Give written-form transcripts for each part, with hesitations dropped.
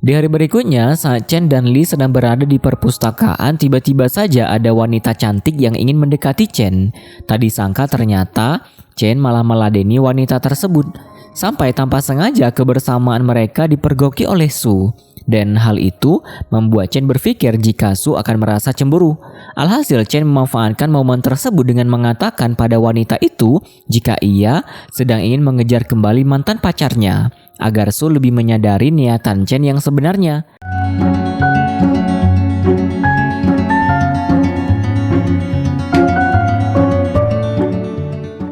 Di hari berikutnya, saat Chen dan Li sedang berada di perpustakaan, tiba-tiba saja ada wanita cantik yang ingin mendekati Chen. Tak disangka ternyata Chen malah meladeni wanita tersebut. Sampai tanpa sengaja kebersamaan mereka dipergoki oleh Su. Dan hal itu membuat Chen berpikir jika Su akan merasa cemburu. Alhasil Chen memanfaatkan momen tersebut dengan mengatakan pada wanita itu jika ia sedang ingin mengejar kembali mantan pacarnya, agar Su lebih menyadari niatan Chen yang sebenarnya.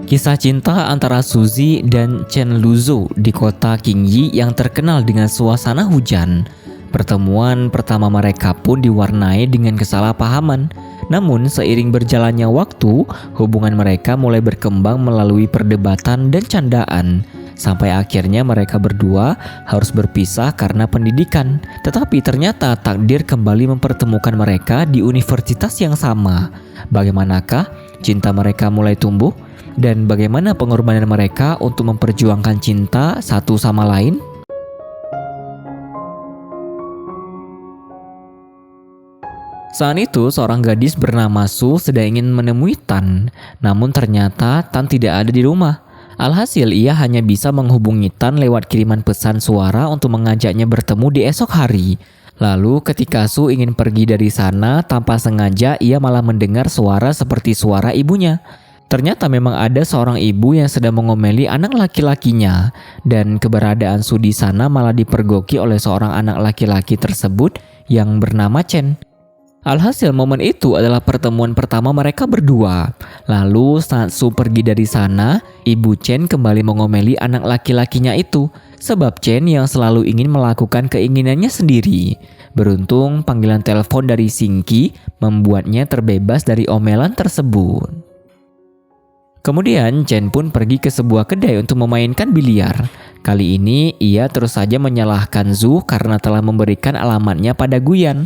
Kisah cinta antara Suzy dan Chen Luzhou di kota Qingyi yang terkenal dengan suasana hujan. Pertemuan pertama mereka pun diwarnai dengan kesalahpahaman. Namun seiring berjalannya waktu, hubungan mereka mulai berkembang melalui perdebatan dan candaan. Sampai akhirnya mereka berdua harus berpisah karena pendidikan. Tetapi ternyata takdir kembali mempertemukan mereka di universitas yang sama. Bagaimanakah cinta mereka mulai tumbuh? Dan bagaimana pengorbanan mereka untuk memperjuangkan cinta satu sama lain? Saat itu seorang gadis bernama Su sedang ingin menemui Tan. Namun ternyata Tan tidak ada di rumah. Alhasil ia hanya bisa menghubungi Tan lewat kiriman pesan suara untuk mengajaknya bertemu di esok hari. Lalu ketika Su ingin pergi dari sana, tanpa sengaja ia malah mendengar suara seperti suara ibunya. Ternyata memang ada seorang ibu yang sedang mengomeli anak laki-lakinya. Dan keberadaan Su di sana malah dipergoki oleh seorang anak laki-laki tersebut yang bernama Chen. Alhasil momen itu adalah pertemuan pertama mereka berdua. Lalu saat Su pergi dari sana, ibu Chen kembali mengomeli anak laki-lakinya itu. Sebab Chen yang selalu ingin melakukan keinginannya sendiri. Beruntung panggilan telepon dari Singki membuatnya terbebas dari omelan tersebut. Kemudian Chen pun pergi ke sebuah kedai untuk memainkan biliar. Kali ini ia terus saja menyalahkan Zhu karena telah memberikan alamatnya pada Guyan.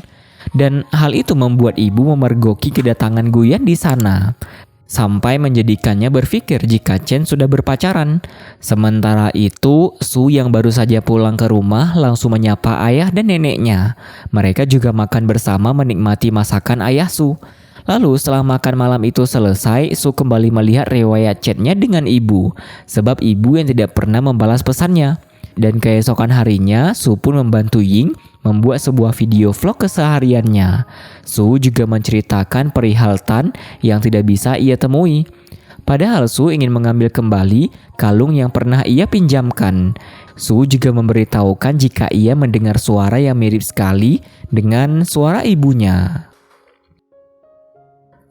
Dan hal itu membuat ibu memergoki kedatangan Guyan di sana, sampai menjadikannya berpikir jika Chen sudah berpacaran. Sementara itu, Su yang baru saja pulang ke rumah langsung menyapa ayah dan neneknya. Mereka juga makan bersama menikmati masakan ayah Su. Lalu setelah makan malam itu selesai, Su kembali melihat riwayat chatnya dengan ibu, sebab ibu yang tidak pernah membalas pesannya. Dan keesokan harinya, Su pun membantu Ying membuat sebuah video vlog kesehariannya. Su juga menceritakan perihal Tan yang tidak bisa ia temui. Padahal Su ingin mengambil kembali kalung yang pernah ia pinjamkan. Su juga memberitahukan jika ia mendengar suara yang mirip sekali dengan suara ibunya.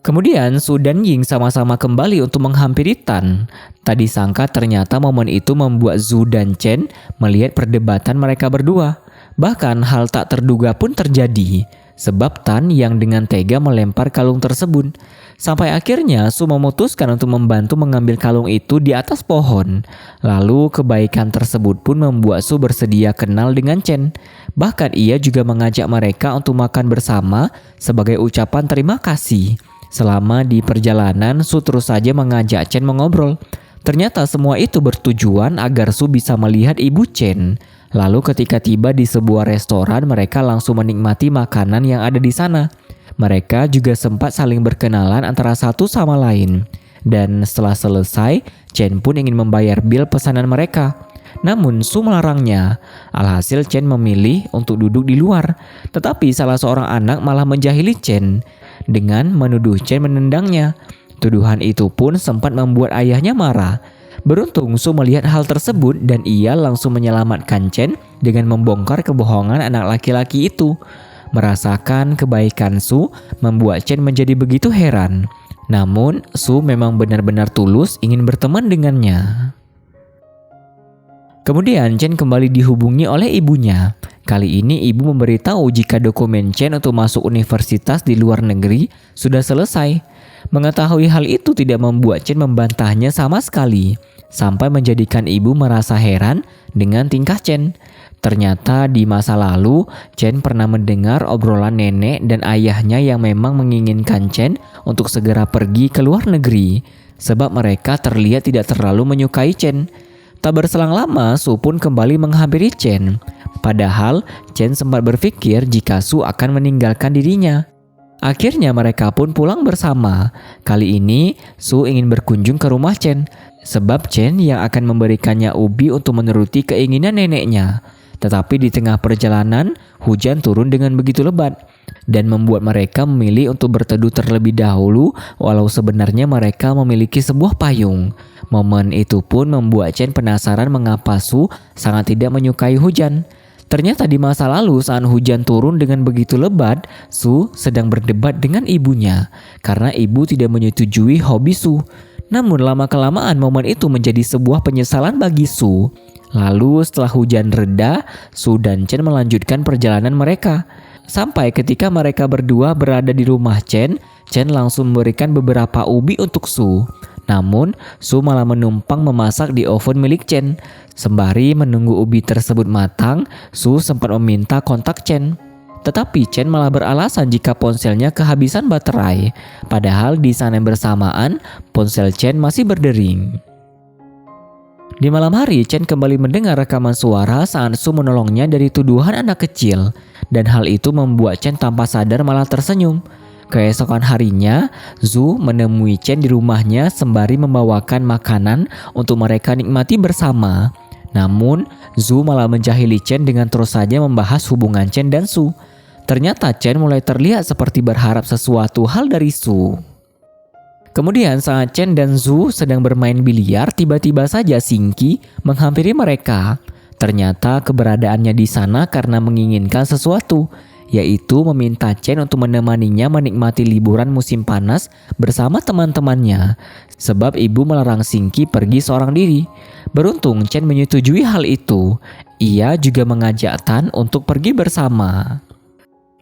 Kemudian Su dan Ying sama-sama kembali untuk menghampiri Tan. Tak disangka ternyata momen itu membuat Zhu dan Chen melihat perdebatan mereka berdua. Bahkan hal tak terduga pun terjadi, sebab Tan yang dengan tega melempar kalung tersebut. Sampai akhirnya Su memutuskan untuk membantu mengambil kalung itu di atas pohon. Lalu kebaikan tersebut pun membuat Su bersedia kenal dengan Chen. Bahkan ia juga mengajak mereka untuk makan bersama sebagai ucapan terima kasih. Selama di perjalanan, Su terus saja mengajak Chen mengobrol. Ternyata semua itu bertujuan agar Su bisa melihat ibu Chen. Lalu ketika tiba di sebuah restoran, mereka langsung menikmati makanan yang ada di sana. Mereka juga sempat saling berkenalan antara satu sama lain. Dan setelah selesai, Chen pun ingin membayar bil pesanan mereka. Namun Su melarangnya. Alhasil Chen memilih untuk duduk di luar. Tetapi salah seorang anak malah menjahili Chen dengan menuduh Chen menendangnya. Tuduhan itu pun sempat membuat ayahnya marah. Beruntung Su melihat hal tersebut dan ia langsung menyelamatkan Chen dengan membongkar kebohongan anak laki-laki itu. Merasakan kebaikan Su membuat Chen menjadi begitu heran. Namun Su memang benar-benar tulus ingin berteman dengannya. Kemudian Chen kembali dihubungi oleh ibunya. Kali ini ibu memberitahu jika dokumen Chen untuk masuk universitas di luar negeri sudah selesai. Mengetahui hal itu tidak membuat Chen membantahnya sama sekali, sampai menjadikan ibu merasa heran dengan tingkah Chen. Ternyata di masa lalu, Chen pernah mendengar obrolan nenek dan ayahnya yang memang menginginkan Chen untuk segera pergi ke luar negeri, sebab mereka terlihat tidak terlalu menyukai Chen. Tak berselang lama, Su pun kembali menghampiri Chen. Padahal Chen sempat berpikir jika Su akan meninggalkan dirinya. Akhirnya mereka pun pulang bersama. Kali ini Su ingin berkunjung ke rumah Chen, sebab Chen yang akan memberikannya ubi untuk menuruti keinginan neneknya. Tetapi di tengah perjalanan, hujan turun dengan begitu lebat dan membuat mereka memilih untuk berteduh terlebih dahulu walau sebenarnya mereka memiliki sebuah payung. Momen itu pun membuat Chen penasaran mengapa Su sangat tidak menyukai hujan. Ternyata di masa lalu saat hujan turun dengan begitu lebat, Su sedang berdebat dengan ibunya karena ibu tidak menyetujui hobi Su. Namun lama-kelamaan momen itu menjadi sebuah penyesalan bagi Su. Lalu setelah hujan reda, Su dan Chen melanjutkan perjalanan mereka. Sampai ketika mereka berdua berada di rumah Chen, Chen langsung memberikan beberapa ubi untuk Su. Namun, Su malah menumpang memasak di oven milik Chen. Sembari menunggu ubi tersebut matang, Su sempat meminta kontak Chen. Tetapi Chen malah beralasan jika ponselnya kehabisan baterai. Padahal di sana bersamaan, ponsel Chen masih berdering. Di malam hari, Chen kembali mendengar rekaman suara saat Su menolongnya dari tuduhan anak kecil. Dan hal itu membuat Chen tanpa sadar malah tersenyum. Keesokan harinya, Su menemui Chen di rumahnya sembari membawakan makanan untuk mereka nikmati bersama. Namun, Su malah menjahili Chen dengan terus saja membahas hubungan Chen dan Su. Ternyata Chen mulai terlihat seperti berharap sesuatu hal dari Su. Kemudian saat Chen dan Su sedang bermain biliar, tiba-tiba saja Xingqi menghampiri mereka. Ternyata keberadaannya di sana karena menginginkan sesuatu, yaitu meminta Chen untuk menemaninya menikmati liburan musim panas bersama teman-temannya. Sebab ibu melarang Xingqi pergi seorang diri. Beruntung Chen menyetujui hal itu. Ia juga mengajak Tan untuk pergi bersama.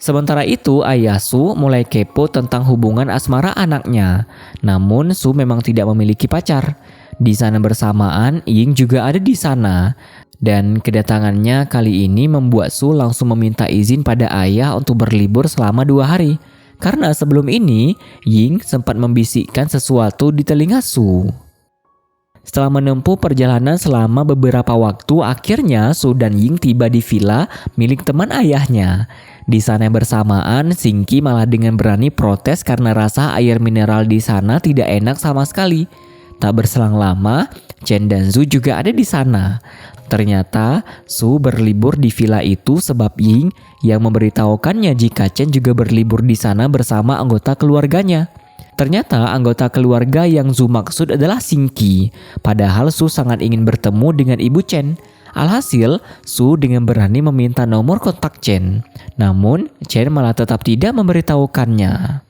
Sementara itu, ayah Su mulai kepo tentang hubungan asmara anaknya. Namun, Su memang tidak memiliki pacar. Di sana bersamaan, Ying juga ada di sana. Dan kedatangannya kali ini membuat Su langsung meminta izin pada ayah untuk berlibur selama 2 hari. Karena sebelum ini, Ying sempat membisikkan sesuatu di telinga Su. Setelah menempuh perjalanan selama beberapa waktu, akhirnya Su dan Ying tiba di villa milik teman ayahnya. Di sana bersamaan, Xingqi malah dengan berani protes karena rasa air mineral di sana tidak enak sama sekali. Tak berselang lama, Chen dan Su juga ada di sana. Ternyata Su berlibur di villa itu sebab Ying yang memberitahukannya jika Chen juga berlibur di sana bersama anggota keluarganya. Ternyata anggota keluarga yang Su maksud adalah Xingqi. Padahal Su sangat ingin bertemu dengan ibu Chen. Alhasil, Su dengan berani meminta nomor kontak Chen. Namun, Chen malah tetap tidak memberitahukannya.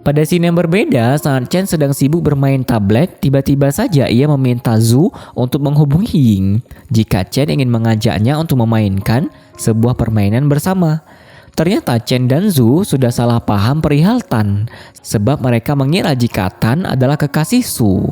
Pada scene yang berbeda, saat Chen sedang sibuk bermain tablet, tiba-tiba saja ia meminta Su untuk menghubungi Ying jika Chen ingin mengajaknya untuk memainkan sebuah permainan bersama. Ternyata Chen dan Su sudah salah paham perihal Tan, sebab mereka mengira jika Tan adalah kekasih Su.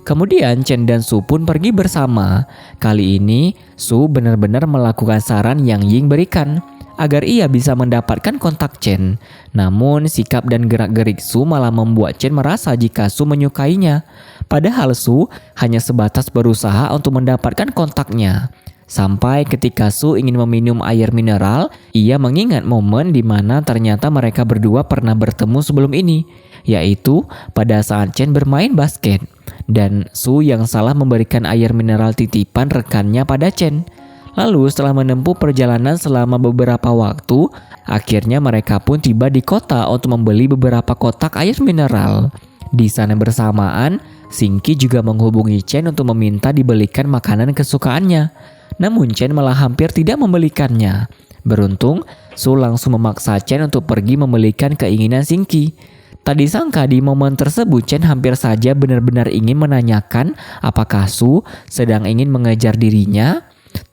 Kemudian Chen dan Su pun pergi bersama. Kali ini Su benar-benar melakukan saran yang Ying berikan agar ia bisa mendapatkan kontak Chen. Namun sikap dan gerak-gerik Su malah membuat Chen merasa jika Su menyukainya. Padahal Su hanya sebatas berusaha untuk mendapatkan kontaknya. Sampai ketika Su ingin meminum air mineral, ia mengingat momen di mana ternyata mereka berdua pernah bertemu sebelum ini, yaitu pada saat Chen bermain basket. Dan Su yang salah memberikan air mineral titipan rekannya pada Chen. Lalu setelah menempuh perjalanan selama beberapa waktu, akhirnya mereka pun tiba di kota untuk membeli beberapa kotak air mineral. Di sana bersamaan, Xingqi juga menghubungi Chen untuk meminta dibelikan makanan kesukaannya. Namun Chen malah hampir tidak membelikannya. Beruntung, Su langsung memaksa Chen untuk pergi membelikan keinginan Xingqi. Tak disangka di momen tersebut Chen hampir saja benar-benar ingin menanyakan apakah Su sedang ingin mengejar dirinya.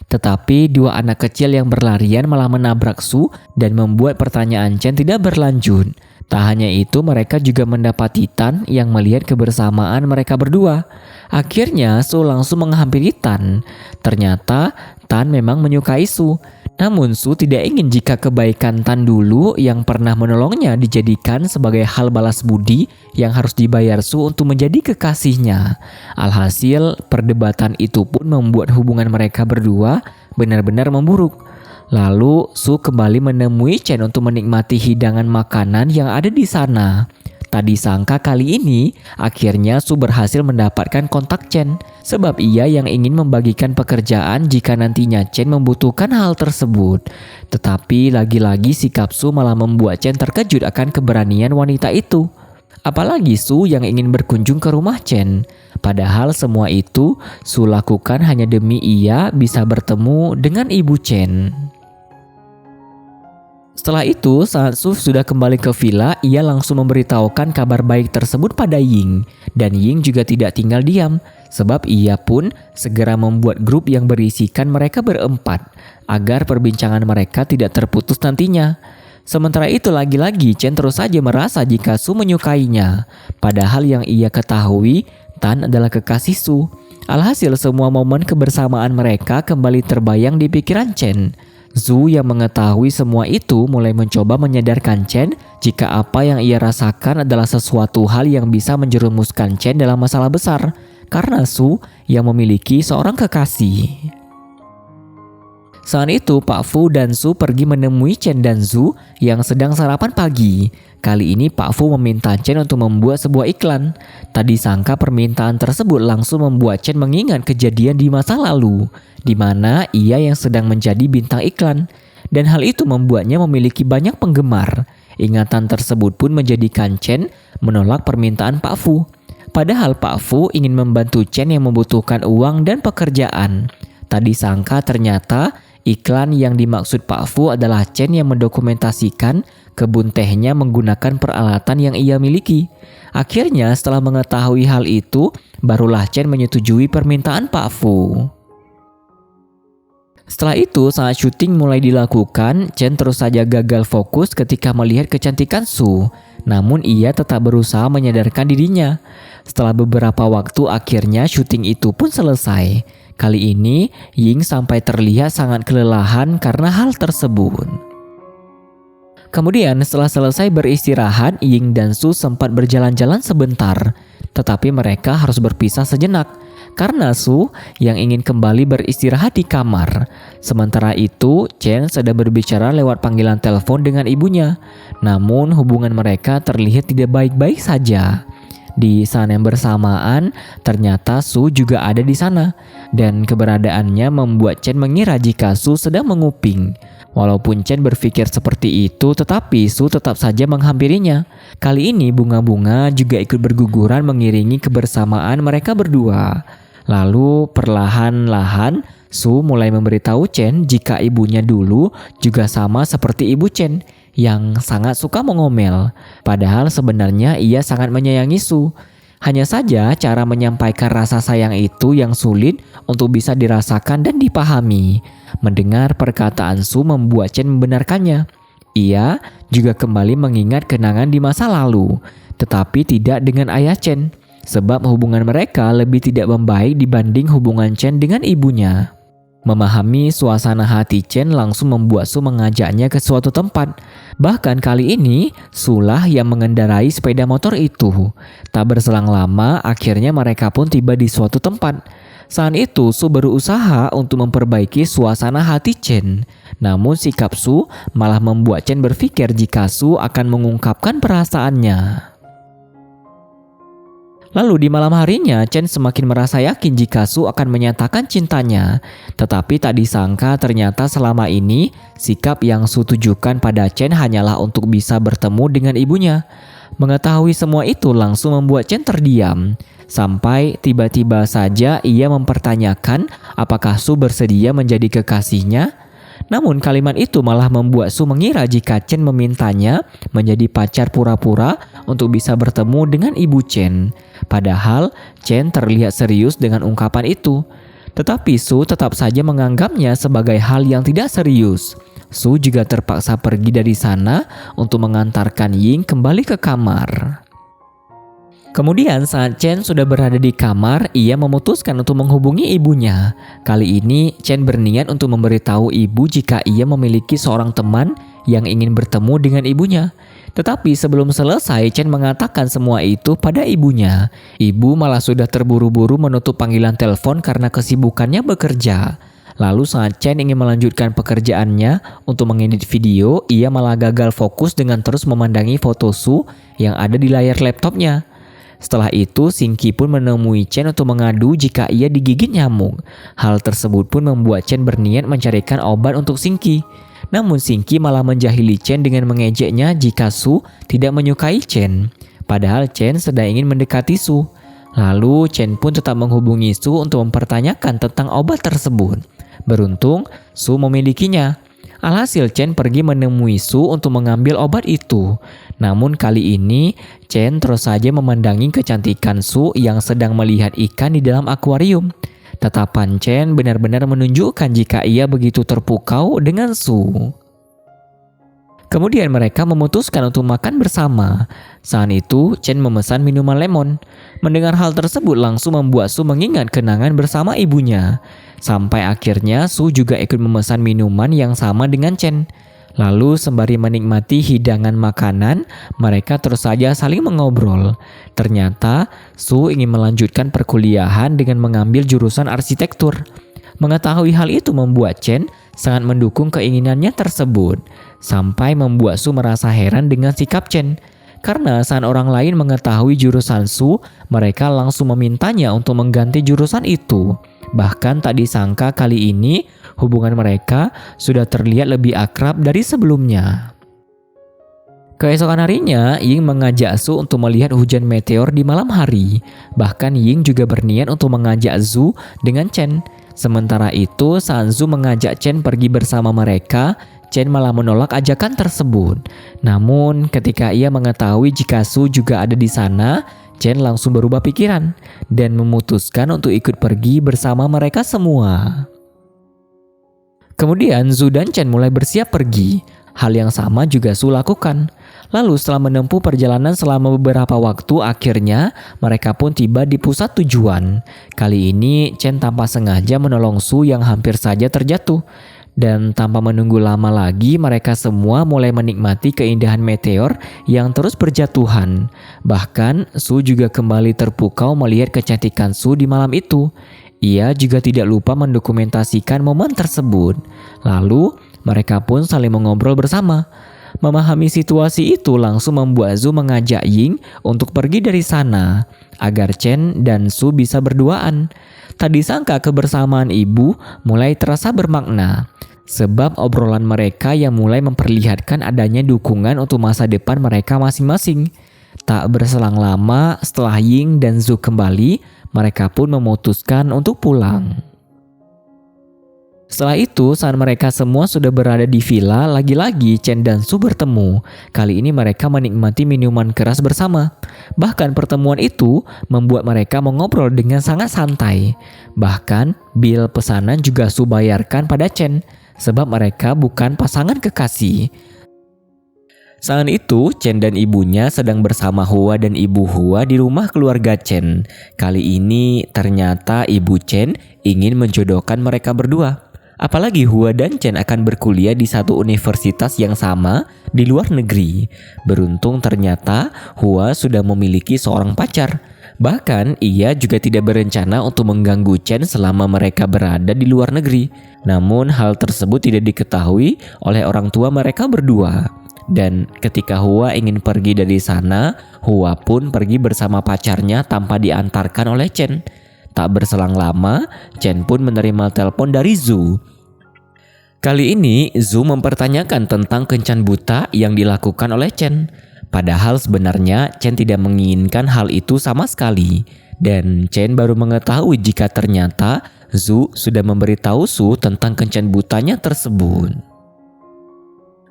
Tetapi dua anak kecil yang berlarian malah menabrak Su dan membuat pertanyaan Chen tidak berlanjut. Tak hanya itu, mereka juga mendapati Tan yang melihat kebersamaan mereka berdua. Akhirnya Su langsung menghampiri Tan. Ternyata Tan memang menyukai Su. Namun Su tidak ingin jika kebaikan Tan dulu yang pernah menolongnya dijadikan sebagai hal balas budi yang harus dibayar Su untuk menjadi kekasihnya. Alhasil, perdebatan itu pun membuat hubungan mereka berdua benar-benar memburuk. Lalu Su kembali menemui Chen untuk menikmati hidangan makanan yang ada di sana. Tak disangka kali ini, akhirnya Su berhasil mendapatkan kontak Chen, sebab ia yang ingin membagikan pekerjaan jika nantinya Chen membutuhkan hal tersebut. Tetapi lagi-lagi sikap Su malah membuat Chen terkejut akan keberanian wanita itu. Apalagi Su yang ingin berkunjung ke rumah Chen. Padahal semua itu Su lakukan hanya demi ia bisa bertemu dengan ibu Chen. Setelah itu, saat Su sudah kembali ke villa, ia langsung memberitahukan kabar baik tersebut pada Ying. Dan Ying juga tidak tinggal diam, sebab ia pun segera membuat grup yang berisikan mereka berempat, agar perbincangan mereka tidak terputus nantinya. Sementara itu lagi-lagi Chen terus saja merasa jika Su menyukainya. Padahal yang ia ketahui, Tan adalah kekasih Su. Alhasil semua momen kebersamaan mereka kembali terbayang di pikiran Chen. Zhu yang mengetahui semua itu mulai mencoba menyadarkan Chen jika apa yang ia rasakan adalah sesuatu hal yang bisa menjerumuskan Chen dalam masalah besar, karena Su yang memiliki seorang kekasih. Saat itu Pak Fu dan Su pergi menemui Chen dan Zhu yang sedang sarapan pagi. Kali ini Pak Fu meminta Chen untuk membuat sebuah iklan. Tak disangka permintaan tersebut langsung membuat Chen mengingat kejadian di masa lalu, di mana ia yang sedang menjadi bintang iklan. Dan hal itu membuatnya memiliki banyak penggemar. Ingatan tersebut pun menjadikan Chen menolak permintaan Pak Fu. Padahal Pak Fu ingin membantu Chen yang membutuhkan uang dan pekerjaan. Tak disangka ternyata iklan yang dimaksud Pak Fu adalah Chen yang mendokumentasikan kebun tehnya menggunakan peralatan yang ia miliki. Akhirnya setelah mengetahui hal itu, barulah Chen menyetujui permintaan Pak Fu. Setelah itu saat syuting mulai dilakukan, Chen terus saja gagal fokus ketika melihat kecantikan Su. Namun ia tetap berusaha menyadarkan dirinya. Setelah beberapa waktu akhirnya syuting itu pun selesai. Kali ini Ying sampai terlihat sangat kelelahan karena hal tersebut. Kemudian setelah selesai beristirahat, Ying dan Su sempat berjalan-jalan sebentar. Tetapi mereka harus berpisah sejenak karena Su yang ingin kembali beristirahat di kamar. Sementara itu Chen sedang berbicara lewat panggilan telepon dengan ibunya. Namun hubungan mereka terlihat tidak baik-baik saja. Di saat yang bersamaan, ternyata Su juga ada di sana. Dan keberadaannya membuat Chen mengira jika Su sedang menguping. Walaupun Chen berpikir seperti itu, tetapi Su tetap saja menghampirinya. Kali ini bunga-bunga juga ikut berguguran mengiringi kebersamaan mereka berdua. Lalu perlahan-lahan Su mulai memberitahu Chen jika ibunya dulu juga sama seperti ibu Chen yang sangat suka mengomel. Padahal sebenarnya ia sangat menyayangi Su. Hanya saja cara menyampaikan rasa sayang itu yang sulit untuk bisa dirasakan dan dipahami. Mendengar perkataan Su membuat Chen membenarkannya. Ia juga kembali mengingat kenangan di masa lalu, tetapi tidak dengan ayah Chen, sebab hubungan mereka lebih tidak membaik dibanding hubungan Chen dengan ibunya. Memahami suasana hati Chen langsung membuat Su mengajaknya ke suatu tempat. Bahkan kali ini Sulah yang mengendarai sepeda motor itu. Tak berselang lama akhirnya mereka pun tiba di suatu tempat. Saat itu Su berusaha untuk memperbaiki suasana hati Chen. Namun sikap Su malah membuat Chen berpikir jika Su akan mengungkapkan perasaannya. Lalu di malam harinya Chen semakin merasa yakin jika Su akan menyatakan cintanya. Tetapi tak disangka ternyata selama ini sikap yang Su tujukan pada Chen hanyalah untuk bisa bertemu dengan ibunya. Mengetahui semua itu langsung membuat Chen terdiam. Sampai tiba-tiba saja ia mempertanyakan apakah Su bersedia menjadi kekasihnya. Namun kalimat itu malah membuat Su mengira jika Chen memintanya menjadi pacar pura-pura untuk bisa bertemu dengan ibu Chen. Padahal Chen terlihat serius dengan ungkapan itu. Tetapi Su tetap saja menganggapnya sebagai hal yang tidak serius. Su juga terpaksa pergi dari sana untuk mengantarkan Ying kembali ke kamar. Kemudian saat Chen sudah berada di kamar, ia memutuskan untuk menghubungi ibunya. Kali ini Chen berniat untuk memberitahu ibu jika ia memiliki seorang teman yang ingin bertemu dengan ibunya. Tetapi sebelum selesai, Chen mengatakan semua itu pada ibunya. Ibu malah sudah terburu-buru menutup panggilan telepon karena kesibukannya bekerja. Lalu saat Chen ingin melanjutkan pekerjaannya untuk mengedit video, ia malah gagal fokus dengan terus memandangi foto Su yang ada di layar laptopnya. Setelah itu, Singki pun menemui Chen untuk mengadu jika ia digigit nyamuk. Hal tersebut pun membuat Chen berniat mencarikan obat untuk Singki. Namun Singki malah menjahili Chen dengan mengejeknya jika Su tidak menyukai Chen. Padahal Chen sedang ingin mendekati Su. Lalu Chen pun tetap menghubungi Su untuk mempertanyakan tentang obat tersebut. Beruntung, Su memilikinya. Alhasil Chen pergi menemui Su untuk mengambil obat itu. Namun kali ini, Chen terus saja memandangi kecantikan Su yang sedang melihat ikan di dalam akuarium. Tatapan Chen benar-benar menunjukkan jika ia begitu terpukau dengan Su. Kemudian mereka memutuskan untuk makan bersama. Saat itu, Chen memesan minuman lemon. Mendengar hal tersebut langsung membuat Su mengingat kenangan bersama ibunya. Sampai akhirnya Su juga ikut memesan minuman yang sama dengan Chen. Lalu sembari menikmati hidangan makanan, mereka terus saja saling mengobrol. Ternyata Su ingin melanjutkan perkuliahan dengan mengambil jurusan arsitektur. Mengetahui hal itu membuat Chen sangat mendukung keinginannya tersebut. Sampai membuat Su merasa heran dengan sikap Chen. Karena saat orang lain mengetahui jurusan Su, mereka langsung memintanya untuk mengganti jurusan itu. Bahkan tak disangka kali ini hubungan mereka sudah terlihat lebih akrab dari sebelumnya. Keesokan harinya, Ying mengajak Su untuk melihat hujan meteor di malam hari. Bahkan Ying juga berniat untuk mengajak Zhu dengan Chen. Sementara itu, saat Zhu mengajak Chen pergi bersama mereka, Chen malah menolak ajakan tersebut. Namun, ketika ia mengetahui jika Su juga ada di sana, Chen langsung berubah pikiran dan memutuskan untuk ikut pergi bersama mereka semua. Kemudian Zhu dan Chen mulai bersiap pergi. Hal yang sama juga Su lakukan. Lalu setelah menempuh perjalanan selama beberapa waktu, akhirnya mereka pun tiba di pusat tujuan. Kali ini Chen tanpa sengaja menolong Su yang hampir saja terjatuh. Dan tanpa menunggu lama lagi, mereka semua mulai menikmati keindahan meteor yang terus berjatuhan. Bahkan Su juga kembali terpukau melihat kecantikan Su di malam itu. Ia juga tidak lupa mendokumentasikan momen tersebut. Lalu mereka pun saling mengobrol bersama. Memahami situasi itu langsung membuat Zhu mengajak Ying untuk pergi dari sana agar Chen dan Su bisa berduaan. Tak disangka kebersamaan ibu mulai terasa bermakna, sebab obrolan mereka yang mulai memperlihatkan adanya dukungan untuk masa depan mereka masing-masing. Tak berselang lama setelah Ying dan Zhu kembali, mereka pun memutuskan untuk pulang. Setelah itu, saat mereka semua sudah berada di villa, lagi-lagi Chen dan Su bertemu. Kali ini mereka menikmati minuman keras bersama. Bahkan pertemuan itu membuat mereka mengobrol dengan sangat santai. Bahkan bil pesanan juga Su bayarkan pada Chen, sebab mereka bukan pasangan kekasih. Saat itu, Chen dan ibunya sedang bersama Hua dan ibu Hua di rumah keluarga Chen. Kali ini ternyata ibu Chen ingin menjodohkan mereka berdua. Apalagi Hua dan Chen akan berkuliah di satu universitas yang sama di luar negeri. Beruntung ternyata Hua sudah memiliki seorang pacar. Bahkan ia juga tidak berencana untuk mengganggu Chen selama mereka berada di luar negeri. Namun hal tersebut tidak diketahui oleh orang tua mereka berdua. Dan ketika Hua ingin pergi dari sana, Hua pun pergi bersama pacarnya tanpa diantarkan oleh Chen. Tak berselang lama, Chen pun menerima telepon dari Zhu. Kali ini Zhu mempertanyakan tentang kencan buta yang dilakukan oleh Chen. Padahal sebenarnya Chen tidak menginginkan hal itu sama sekali. Dan Chen baru mengetahui jika ternyata Zhu sudah memberitahu Su tentang kencan butanya tersebut.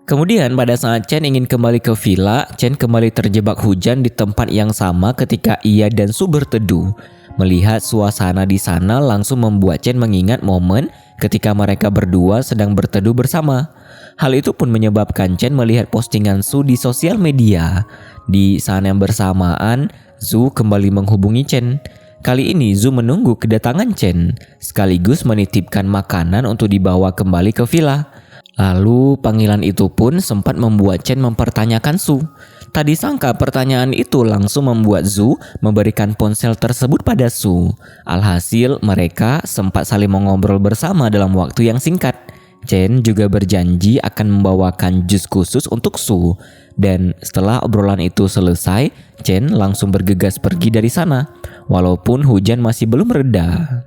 Kemudian pada saat Chen ingin kembali ke villa, Chen kembali terjebak hujan di tempat yang sama ketika ia dan Su berteduh. Melihat suasana di sana langsung membuat Chen mengingat momen ketika mereka berdua sedang berteduh bersama. Hal itu pun menyebabkan Chen melihat postingan Su di sosial media. Di saat yang bersamaan, Zhu kembali menghubungi Chen. Kali ini Zhu menunggu kedatangan Chen, sekaligus menitipkan makanan untuk dibawa kembali ke villa. Lalu panggilan itu pun sempat membuat Chen mempertanyakan Zhu. Tak disangka pertanyaan itu langsung membuat Zhu memberikan ponsel tersebut pada Zhu. Alhasil mereka sempat saling mengobrol bersama dalam waktu yang singkat. Chen juga berjanji akan membawakan jus khusus untuk Zhu. Dan setelah obrolan itu selesai, Chen langsung bergegas pergi dari sana, walaupun hujan masih belum reda.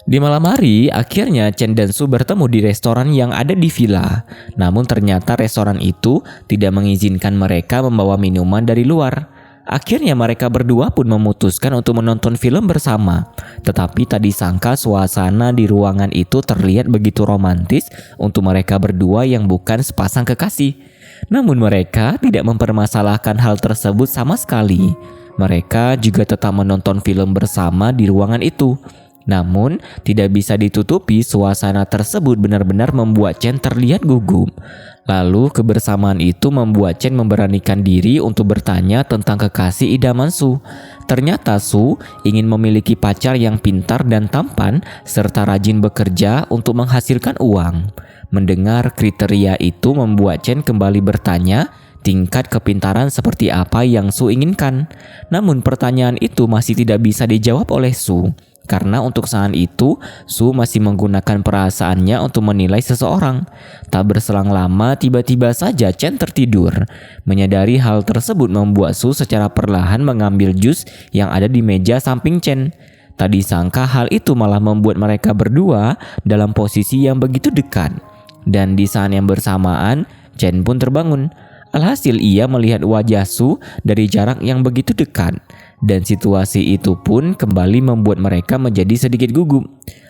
Di malam hari, akhirnya Chen dan Zhu bertemu di restoran yang ada di villa. Namun ternyata restoran itu tidak mengizinkan mereka membawa minuman dari luar. Akhirnya mereka berdua pun memutuskan untuk menonton film bersama. Tetapi tak disangka suasana di ruangan itu terlihat begitu romantis untuk mereka berdua yang bukan sepasang kekasih. Namun mereka tidak mempermasalahkan hal tersebut sama sekali. Mereka juga tetap menonton film bersama di ruangan itu. Namun, tidak bisa ditutupi suasana tersebut benar-benar membuat Chen terlihat gugup. Lalu, kebersamaan itu membuat Chen memberanikan diri untuk bertanya tentang kekasih idaman Zhu. Ternyata Zhu ingin memiliki pacar yang pintar dan tampan serta rajin bekerja untuk menghasilkan uang. Mendengar kriteria itu membuat Chen kembali bertanya tingkat kepintaran seperti apa yang Zhu inginkan. Namun pertanyaan itu masih tidak bisa dijawab oleh Zhu. Karena untuk saat itu, Zhu masih menggunakan perasaannya untuk menilai seseorang. Tak berselang lama, tiba-tiba saja Chen tertidur. Menyadari hal tersebut membuat Zhu secara perlahan mengambil jus yang ada di meja samping Chen. Tak disangka hal itu malah membuat mereka berdua dalam posisi yang begitu dekat. Dan di saat yang bersamaan, Chen pun terbangun. Alhasil ia melihat wajah Zhu dari jarak yang begitu dekat. Dan situasi itu pun kembali membuat mereka menjadi sedikit gugup.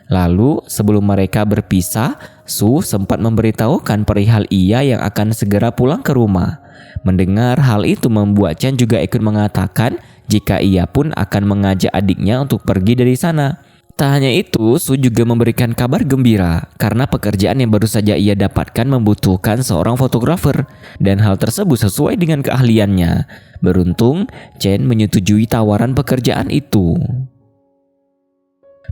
Lalu sebelum mereka berpisah, Zhu sempat memberitahukan perihal ia yang akan segera pulang ke rumah. Mendengar hal itu membuat Chen juga ikut mengatakan jika ia pun akan mengajak adiknya untuk pergi dari sana. Tak hanya itu, Zhu juga memberikan kabar gembira karena pekerjaan yang baru saja ia dapatkan membutuhkan seorang fotografer dan hal tersebut sesuai dengan keahliannya. Beruntung, Chen menyetujui tawaran pekerjaan itu.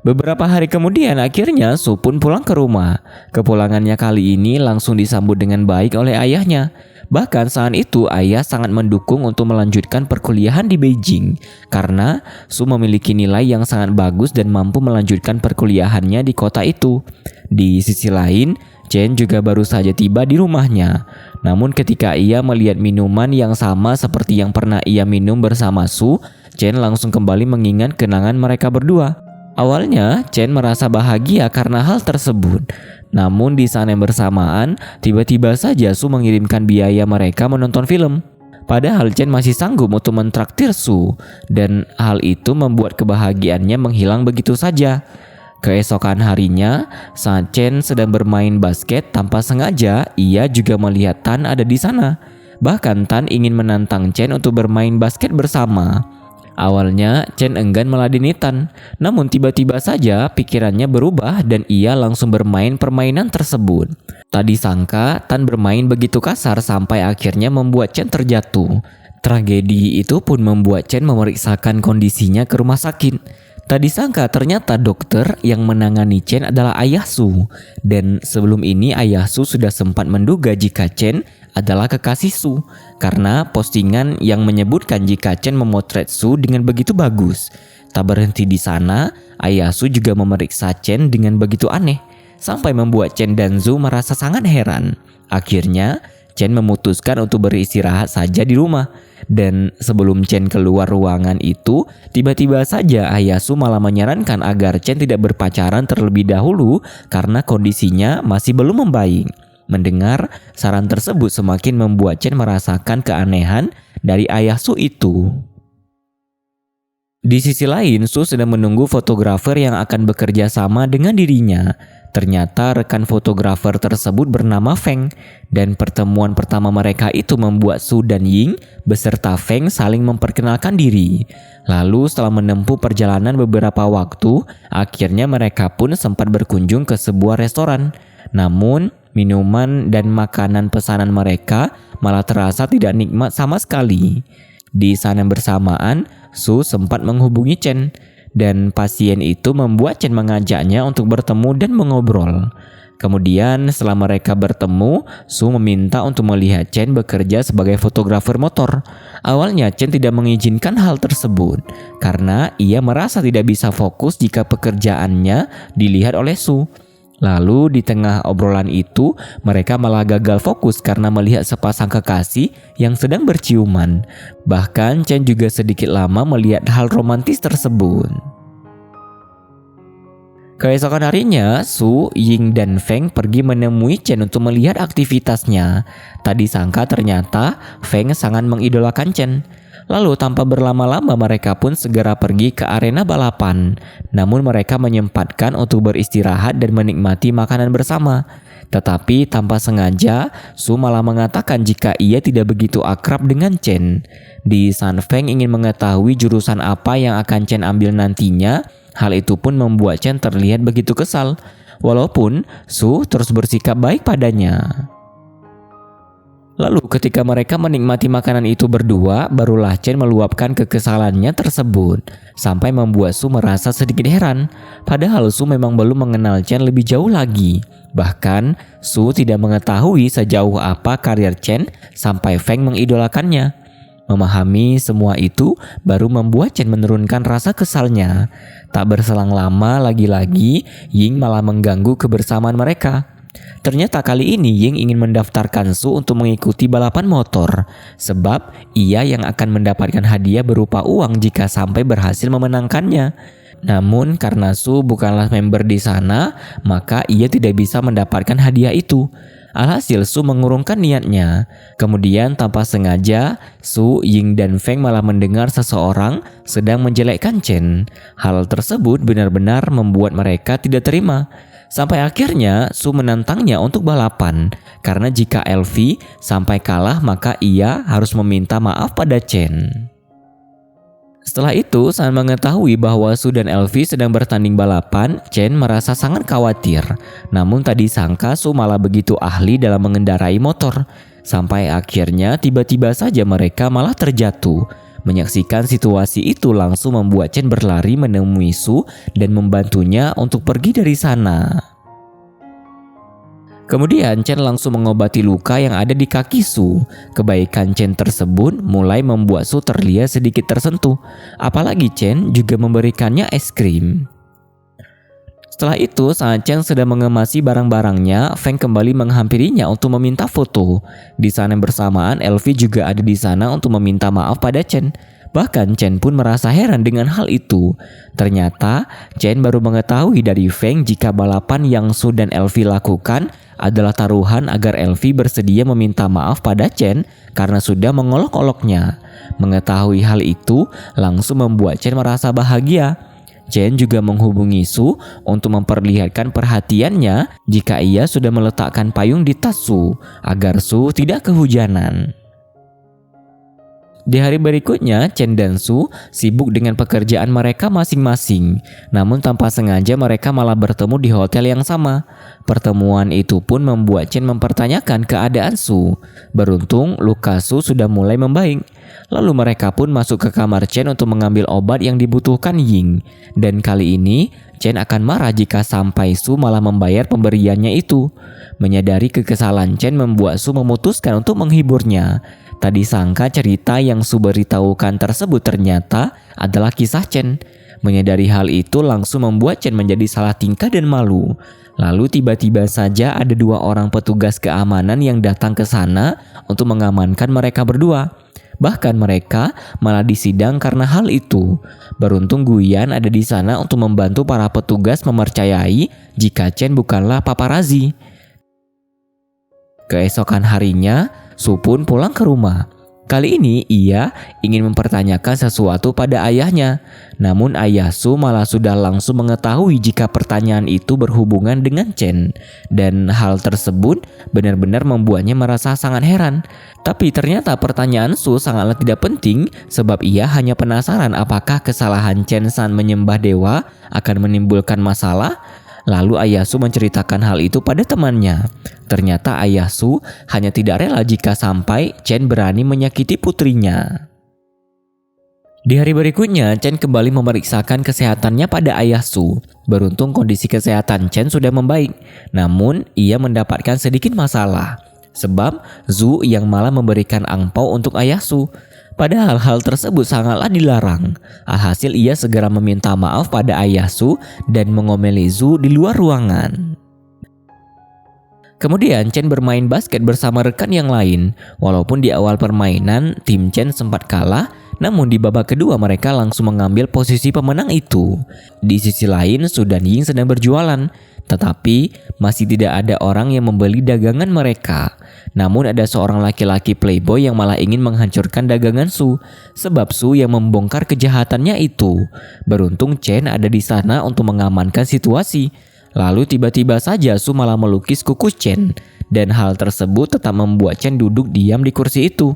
Beberapa hari kemudian akhirnya Zhu pun pulang ke rumah. Kepulangannya kali ini langsung disambut dengan baik oleh ayahnya. Bahkan saat itu ayah sangat mendukung untuk melanjutkan perkuliahan di Beijing karena Zhu memiliki nilai yang sangat bagus dan mampu melanjutkan perkuliahannya di kota itu. Di sisi lain, Chen juga baru saja tiba di rumahnya. Namun ketika ia melihat minuman yang sama seperti yang pernah ia minum bersama Zhu, Chen langsung kembali mengingat kenangan mereka berdua. Awalnya, Chen merasa bahagia karena hal tersebut. Namun di saat yang bersamaan, tiba-tiba saja Zhu mengirimkan biaya mereka menonton film. Padahal Chen masih sanggup untuk mentraktir Zhu, dan hal itu membuat kebahagiaannya menghilang begitu saja. Keesokan harinya, saat Chen sedang bermain basket tanpa sengaja, ia juga melihat Tan ada di sana. Bahkan Tan ingin menantang Chen untuk bermain basket bersama. Awalnya Chen enggan meladeni Tan, namun tiba-tiba saja pikirannya berubah dan ia langsung bermain permainan tersebut. Tak disangka Tan bermain begitu kasar sampai akhirnya membuat Chen terjatuh. Tragedi itu pun membuat Chen memeriksakan kondisinya ke rumah sakit. Tak disangka ternyata dokter yang menangani Chen adalah ayah Zhu. Dan sebelum ini ayah Zhu sudah sempat menduga jika Chen adalah kekasih Zhu karena postingan yang menyebutkan jika Chen memotret Zhu dengan begitu bagus. Tak berhenti di sana, ayah Zhu juga memeriksa Chen dengan begitu aneh sampai membuat Chen dan Zhu merasa sangat heran. Akhirnya, Chen memutuskan untuk beristirahat saja di rumah. Dan sebelum Chen keluar ruangan itu, tiba-tiba saja ayah Zhu malah menyarankan agar Chen tidak berpacaran terlebih dahulu karena kondisinya masih belum membaik. Mendengar saran tersebut semakin membuat Chen merasakan keanehan dari ayah Zhu itu. Di sisi lain, Zhu sedang menunggu fotografer yang akan bekerja sama dengan dirinya. Ternyata rekan fotografer tersebut bernama Feng, dan pertemuan pertama mereka itu membuat Zhu dan Ying beserta Feng saling memperkenalkan diri. Lalu setelah menempuh perjalanan beberapa waktu, akhirnya mereka pun sempat berkunjung ke sebuah restoran. Namun, minuman dan makanan pesanan mereka malah terasa tidak nikmat sama sekali. Di saat yang bersamaan, Su sempat menghubungi Chen, dan pasien itu membuat Chen mengajaknya untuk bertemu dan mengobrol. Kemudian setelah mereka bertemu, Su meminta untuk melihat Chen bekerja sebagai fotografer motor. Awalnya Chen tidak mengizinkan hal tersebut karena ia merasa tidak bisa fokus jika pekerjaannya dilihat oleh Su. Lalu di tengah obrolan itu, mereka malah gagal fokus karena melihat sepasang kekasih yang sedang berciuman. Bahkan Chen juga sedikit lama melihat hal romantis tersebut. Keesokan harinya, Su, Ying, dan Feng pergi menemui Chen untuk melihat aktivitasnya. Tak disangka ternyata Feng sangat mengidolakan Chen. Lalu tanpa berlama-lama mereka pun segera pergi ke arena balapan. Namun mereka menyempatkan untuk beristirahat dan menikmati makanan bersama. Tetapi tanpa sengaja, Su malah mengatakan jika ia tidak begitu akrab dengan Chen. Di saat Feng ingin mengetahui jurusan apa yang akan Chen ambil nantinya, hal itu pun membuat Chen terlihat begitu kesal, walaupun Su terus bersikap baik padanya. Lalu ketika mereka menikmati makanan itu berdua, barulah Chen meluapkan kekesalannya tersebut, sampai membuat Su merasa sedikit heran. Padahal Su memang belum mengenal Chen lebih jauh lagi. Bahkan Su tidak mengetahui sejauh apa karir Chen sampai Feng mengidolakannya. Memahami semua itu baru membuat Chen menurunkan rasa kesalnya. Tak berselang lama lagi-lagi, Ying malah mengganggu kebersamaan mereka. Ternyata kali ini Ying ingin mendaftarkan Su untuk mengikuti balapan motor, sebab ia yang akan mendapatkan hadiah berupa uang jika sampai berhasil memenangkannya. Namun karena Su bukanlah member di sana, maka ia tidak bisa mendapatkan hadiah itu. Alhasil Su mengurungkan niatnya. Kemudian tanpa sengaja, Su, Ying, dan Feng malah mendengar seseorang sedang menjelekkan Chen. Hal tersebut benar-benar membuat mereka tidak terima. Sampai akhirnya Su menantangnya untuk balapan. Karena jika Elfi sampai kalah maka ia harus meminta maaf pada Chen. Setelah itu, saat mengetahui bahwa Su dan Elfi sedang bertanding balapan, Chen merasa sangat khawatir. Namun tak disangka Su malah begitu ahli dalam mengendarai motor. Sampai akhirnya tiba-tiba saja mereka malah terjatuh. Menyaksikan situasi itu langsung membuat Chen berlari menemui Su dan membantunya untuk pergi dari sana. Kemudian Chen langsung mengobati luka yang ada di kaki Su. Kebaikan Chen tersebut mulai membuat Su terlihat sedikit tersentuh. Apalagi Chen juga memberikannya es krim. Setelah itu, saat Chen sedang mengemasi barang-barangnya, Feng kembali menghampirinya untuk meminta foto. Di sana bersamaan, Elfi juga ada di sana untuk meminta maaf pada Chen. Bahkan Chen pun merasa heran dengan hal itu. Ternyata Chen baru mengetahui dari Feng jika balapan yang Su dan Elfi lakukan adalah taruhan agar Elfi bersedia meminta maaf pada Chen karena sudah mengolok-oloknya. Mengetahui hal itu langsung membuat Chen merasa bahagia. Chen juga menghubungi Su untuk memperlihatkan perhatiannya jika ia sudah meletakkan payung di tas Su agar Su tidak kehujanan. Di hari berikutnya, Chen dan Su sibuk dengan pekerjaan mereka masing-masing. Namun tanpa sengaja mereka malah bertemu di hotel yang sama. Pertemuan itu pun membuat Chen mempertanyakan keadaan Su. Beruntung luka Su sudah mulai membaik. Lalu mereka pun masuk ke kamar Chen untuk mengambil obat yang dibutuhkan Ying. Dan kali ini Chen akan marah jika sampai Su malah membayar pemberiannya itu. Menyadari kekesalan Chen membuat Su memutuskan untuk menghiburnya. Tak disangka cerita yang Su beritahukan tersebut ternyata adalah kisah Chen. Menyadari hal itu langsung membuat Chen menjadi salah tingkah dan malu. Lalu tiba-tiba saja ada 2 orang petugas keamanan yang datang ke sana untuk mengamankan mereka berdua. Bahkan mereka malah disidang karena hal itu. Beruntung Guyan ada di sana untuk membantu para petugas mempercayai jika Chen bukanlah paparazi. Keesokan harinya, Su pun pulang ke rumah. Kali ini ia ingin mempertanyakan sesuatu pada ayahnya. Namun ayah Su malah sudah langsung mengetahui jika pertanyaan itu berhubungan dengan Chen. Dan hal tersebut benar-benar membuatnya merasa sangat heran. Tapi ternyata pertanyaan Su sangatlah tidak penting sebab ia hanya penasaran apakah kesalahan Chen saat menyembah dewa akan menimbulkan masalah. Lalu ayah Su menceritakan hal itu pada temannya. Ternyata ayah Su hanya tidak rela jika sampai Chen berani menyakiti putrinya. Di hari berikutnya, Chen kembali memeriksakan kesehatannya pada ayah Su. Beruntung kondisi kesehatan Chen sudah membaik, namun ia mendapatkan sedikit masalah. Sebab Zhu yang malah memberikan angpau untuk ayah Su. Padahal hal tersebut sangatlah dilarang. Alhasil ia segera meminta maaf pada ayah Su dan mengomeli Zhu di luar ruangan. Kemudian Chen bermain basket bersama rekan yang lain. Walaupun di awal permainan tim Chen sempat kalah, namun di babak kedua mereka langsung mengambil posisi pemenang itu. Di sisi lain Su dan Ying sedang berjualan, tetapi masih tidak ada orang yang membeli dagangan mereka. Namun ada seorang laki-laki playboy yang malah ingin menghancurkan dagangan Su, sebab Su yang membongkar kejahatannya itu. Beruntung Chen ada di sana untuk mengamankan situasi. Lalu tiba-tiba saja Su malah melukis kuku Chen, dan hal tersebut tetap membuat Chen duduk diam di kursi itu.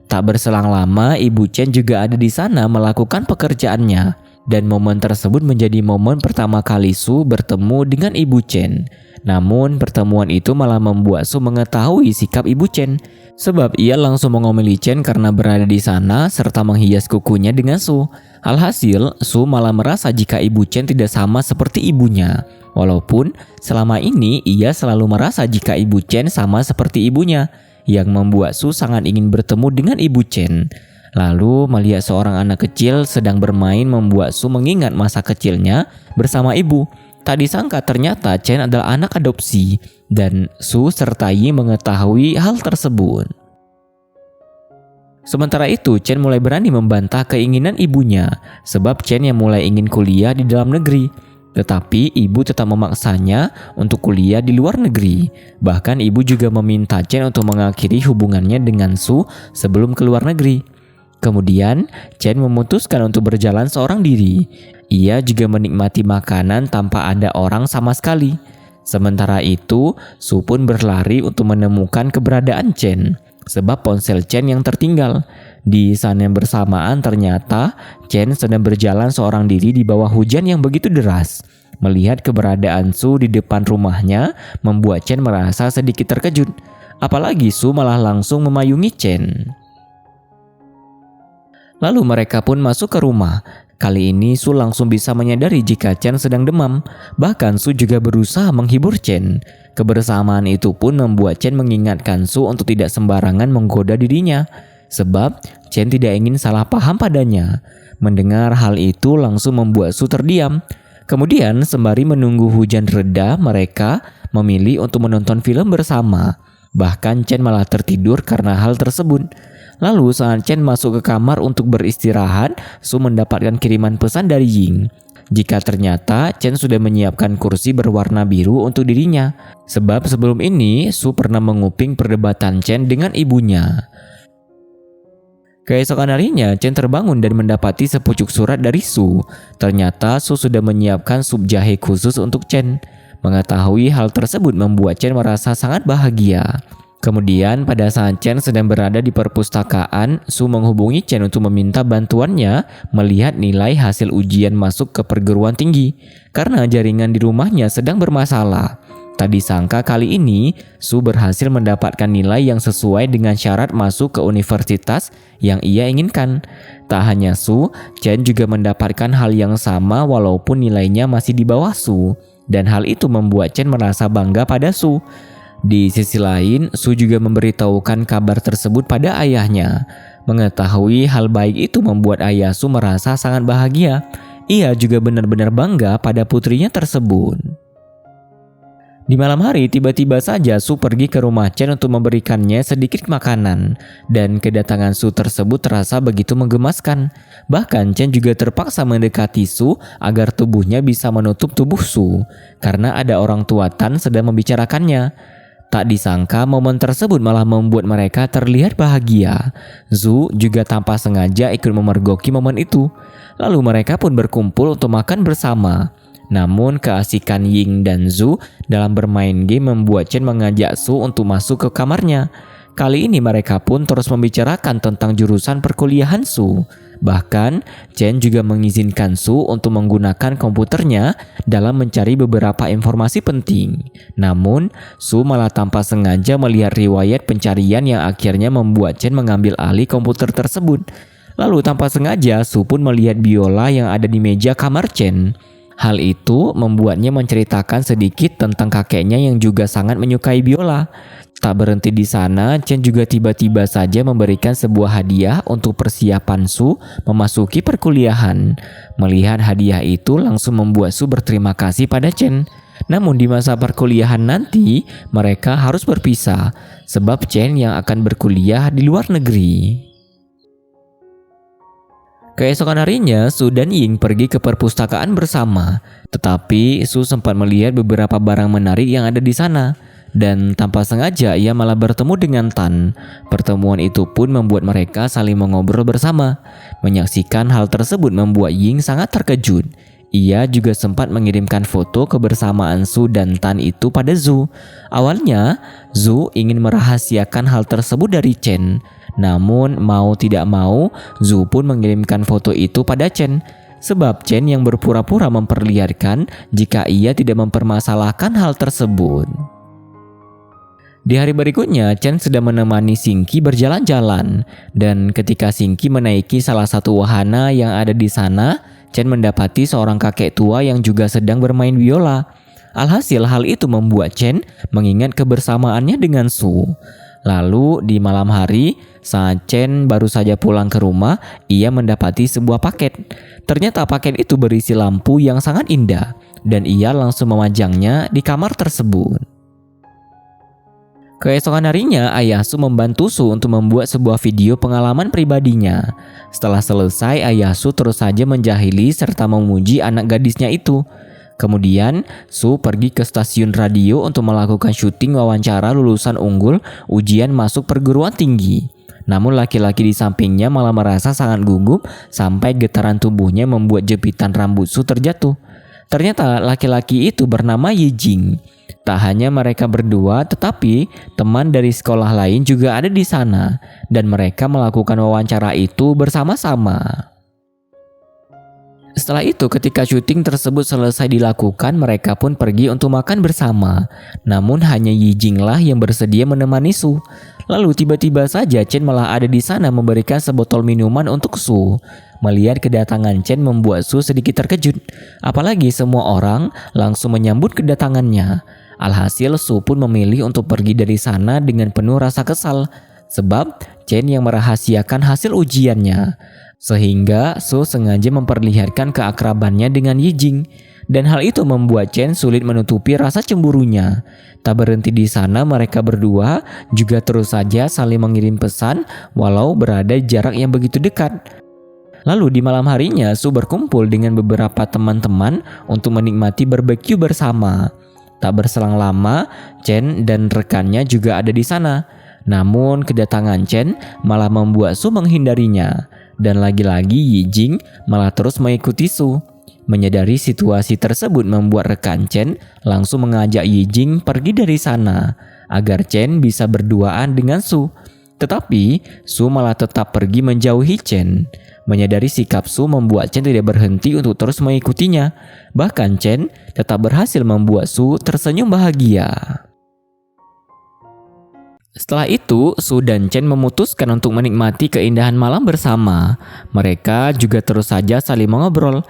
Tak berselang lama, ibu Chen juga ada di sana melakukan pekerjaannya, dan momen tersebut menjadi momen pertama kali Su bertemu dengan ibu Chen. Namun pertemuan itu malah membuat Su mengetahui sikap ibu Chen, sebab ia langsung mengomeli Chen karena berada di sana serta menghias kukunya dengan Su. Alhasil, Su malah merasa jika ibu Chen tidak sama seperti ibunya. Walaupun selama ini ia selalu merasa jika ibu Chen sama seperti ibunya, yang membuat Su sangat ingin bertemu dengan ibu Chen. Lalu melihat seorang anak kecil sedang bermain membuat Su mengingat masa kecilnya bersama ibu. Tak disangka ternyata Chen adalah anak adopsi, dan Su serta Ying mengetahui hal tersebut. Sementara itu Chen mulai berani membantah keinginan ibunya, sebab Chen yang mulai ingin kuliah di dalam negeri. Tetapi ibu tetap memaksanya untuk kuliah di luar negeri. Bahkan ibu juga meminta Chen untuk mengakhiri hubungannya dengan Su sebelum ke luar negeri. Kemudian Chen memutuskan untuk berjalan seorang diri. Ia juga menikmati makanan tanpa ada orang sama sekali. Sementara itu Su pun berlari untuk menemukan keberadaan Chen, sebab ponsel Chen yang tertinggal. Di saat yang bersamaan ternyata Chen sedang berjalan seorang diri di bawah hujan yang begitu deras. Melihat keberadaan Su di depan rumahnya membuat Chen merasa sedikit terkejut. Apalagi Su malah langsung memayungi Chen. Lalu mereka pun masuk ke rumah. Kali ini Su langsung bisa menyadari jika Chen sedang demam. Bahkan Su juga berusaha menghibur Chen. Kebersamaan itu pun membuat Chen mengingatkan Su untuk tidak sembarangan menggoda dirinya, sebab Chen tidak ingin salah paham padanya. Mendengar hal itu langsung membuat Su terdiam. Kemudian sembari menunggu hujan reda, mereka memilih untuk menonton film bersama. Bahkan Chen malah tertidur karena hal tersebut. Lalu saat Chen masuk ke kamar untuk beristirahat, Su mendapatkan kiriman pesan dari Ying. Jika ternyata Chen sudah menyiapkan kursi berwarna biru untuk dirinya. Sebab sebelum ini Su pernah menguping perdebatan Chen dengan ibunya. Keesokan harinya Chen terbangun dan mendapati sepucuk surat dari Su. Ternyata Su sudah menyiapkan sup jahe khusus untuk Chen. Mengetahui hal tersebut membuat Chen merasa sangat bahagia. Kemudian pada saat Chen sedang berada di perpustakaan, Su menghubungi Chen untuk meminta bantuannya melihat nilai hasil ujian masuk ke perguruan tinggi karena jaringan di rumahnya sedang bermasalah. Tak disangka kali ini Su berhasil mendapatkan nilai yang sesuai dengan syarat masuk ke universitas yang ia inginkan. Tak hanya Su, Chen juga mendapatkan hal yang sama walaupun nilainya masih di bawah Su, dan hal itu membuat Chen merasa bangga pada Su. Di sisi lain, Su juga memberitahukan kabar tersebut pada ayahnya. Mengetahui hal baik itu membuat ayah Su merasa sangat bahagia. Ia juga benar-benar bangga pada putrinya tersebut. Di malam hari, tiba-tiba saja Su pergi ke rumah Chen untuk memberikannya sedikit makanan. Dan kedatangan Su tersebut terasa begitu menggemaskan. Bahkan Chen juga terpaksa mendekati Su agar tubuhnya bisa menutup tubuh Su, karena ada orang tua Tan sedang membicarakannya. Tak disangka momen tersebut malah membuat mereka terlihat bahagia. Zhu juga tanpa sengaja ikut memergoki momen itu. Lalu mereka pun berkumpul untuk makan bersama. Namun keasikan Ying dan Zhu dalam bermain game membuat Chen mengajak Su untuk masuk ke kamarnya. Kali ini mereka pun terus membicarakan tentang jurusan perkuliahan Su. Bahkan, Chen juga mengizinkan Su untuk menggunakan komputernya dalam mencari beberapa informasi penting. Namun, Su malah tanpa sengaja melihat riwayat pencarian yang akhirnya membuat Chen mengambil alih komputer tersebut. Lalu tanpa sengaja, Su pun melihat biola yang ada di meja kamar Chen. Hal itu membuatnya menceritakan sedikit tentang kakeknya yang juga sangat menyukai biola. Tak berhenti di sana, Chen juga tiba-tiba saja memberikan sebuah hadiah untuk persiapan Su memasuki perkuliahan. Melihat hadiah itu langsung membuat Su berterima kasih pada Chen. Namun di masa perkuliahan nanti, mereka harus berpisah sebab Chen yang akan berkuliah di luar negeri. Keesokan harinya, Su dan Ying pergi ke perpustakaan bersama. Tetapi Su sempat melihat beberapa barang menarik yang ada di sana. Dan tanpa sengaja ia malah bertemu dengan Tan. Pertemuan itu pun membuat mereka saling mengobrol bersama. Menyaksikan hal tersebut membuat Ying sangat terkejut. Ia juga sempat mengirimkan foto kebersamaan Su dan Tan itu pada Zhu. Awalnya, Zhu ingin merahasiakan hal tersebut dari Chen. Namun mau tidak mau, Zhu pun mengirimkan foto itu pada Chen. Sebab Chen yang berpura-pura memperlihatkan jika ia tidak mempermasalahkan hal tersebut. Di hari berikutnya, Chen sedang menemani Singqi berjalan-jalan. Dan ketika Singqi menaiki salah satu wahana yang ada di sana, Chen mendapati seorang kakek tua yang juga sedang bermain biola. Alhasil hal itu membuat Chen mengingat kebersamaannya dengan Su. Lalu di malam hari, saat Chen baru saja pulang ke rumah, ia mendapati sebuah paket. Ternyata paket itu berisi lampu yang sangat indah, dan ia langsung memajangnya di kamar tersebut. Keesokan harinya, ayah Su membantu Su untuk membuat sebuah video pengalaman pribadinya. Setelah selesai, ayah Su terus saja menjahili serta memuji anak gadisnya itu. Kemudian, Su pergi ke stasiun radio untuk melakukan syuting wawancara lulusan unggul ujian masuk perguruan tinggi. Namun laki-laki di sampingnya malah merasa sangat gugup sampai getaran tubuhnya membuat jepitan rambut Su terjatuh. Ternyata laki-laki itu bernama Yijing. Tak hanya mereka berdua, tetapi teman dari sekolah lain juga ada di sana, dan mereka melakukan wawancara itu bersama-sama. Setelah itu, ketika syuting tersebut selesai dilakukan, mereka pun pergi untuk makan bersama. Namun hanya Yijing lah yang bersedia menemani Su. Lalu tiba-tiba saja Chen malah ada di sana memberikan sebotol minuman untuk Su. Melihat kedatangan Chen membuat Su sedikit terkejut. Apalagi semua orang langsung menyambut kedatangannya. Alhasil Su pun memilih untuk pergi dari sana dengan penuh rasa kesal. Sebab Chen yang merahasiakan hasil ujiannya. Sehingga Su sengaja memperlihatkan keakrabannya dengan Yijing. Dan hal itu membuat Chen sulit menutupi rasa cemburunya. Tak berhenti di sana, mereka berdua juga terus saja saling mengirim pesan walau berada jarak yang begitu dekat. Lalu di malam harinya, Su berkumpul dengan beberapa teman-teman untuk menikmati barbeque bersama. Tak berselang lama, Chen dan rekannya juga ada di sana. Namun kedatangan Chen malah membuat Su menghindarinya. Dan lagi-lagi Yijing malah terus mengikuti Su. Menyadari situasi tersebut membuat rekan Chen langsung mengajak Yijing pergi dari sana agar Chen bisa berduaan dengan Su. Tetapi Su malah tetap pergi menjauhi Chen. Menyadari sikap Su membuat Chen tidak berhenti untuk terus mengikutinya. Bahkan Chen tetap berhasil membuat Su tersenyum bahagia. Setelah itu, Su dan Chen memutuskan untuk menikmati keindahan malam bersama. Mereka juga terus saja saling mengobrol.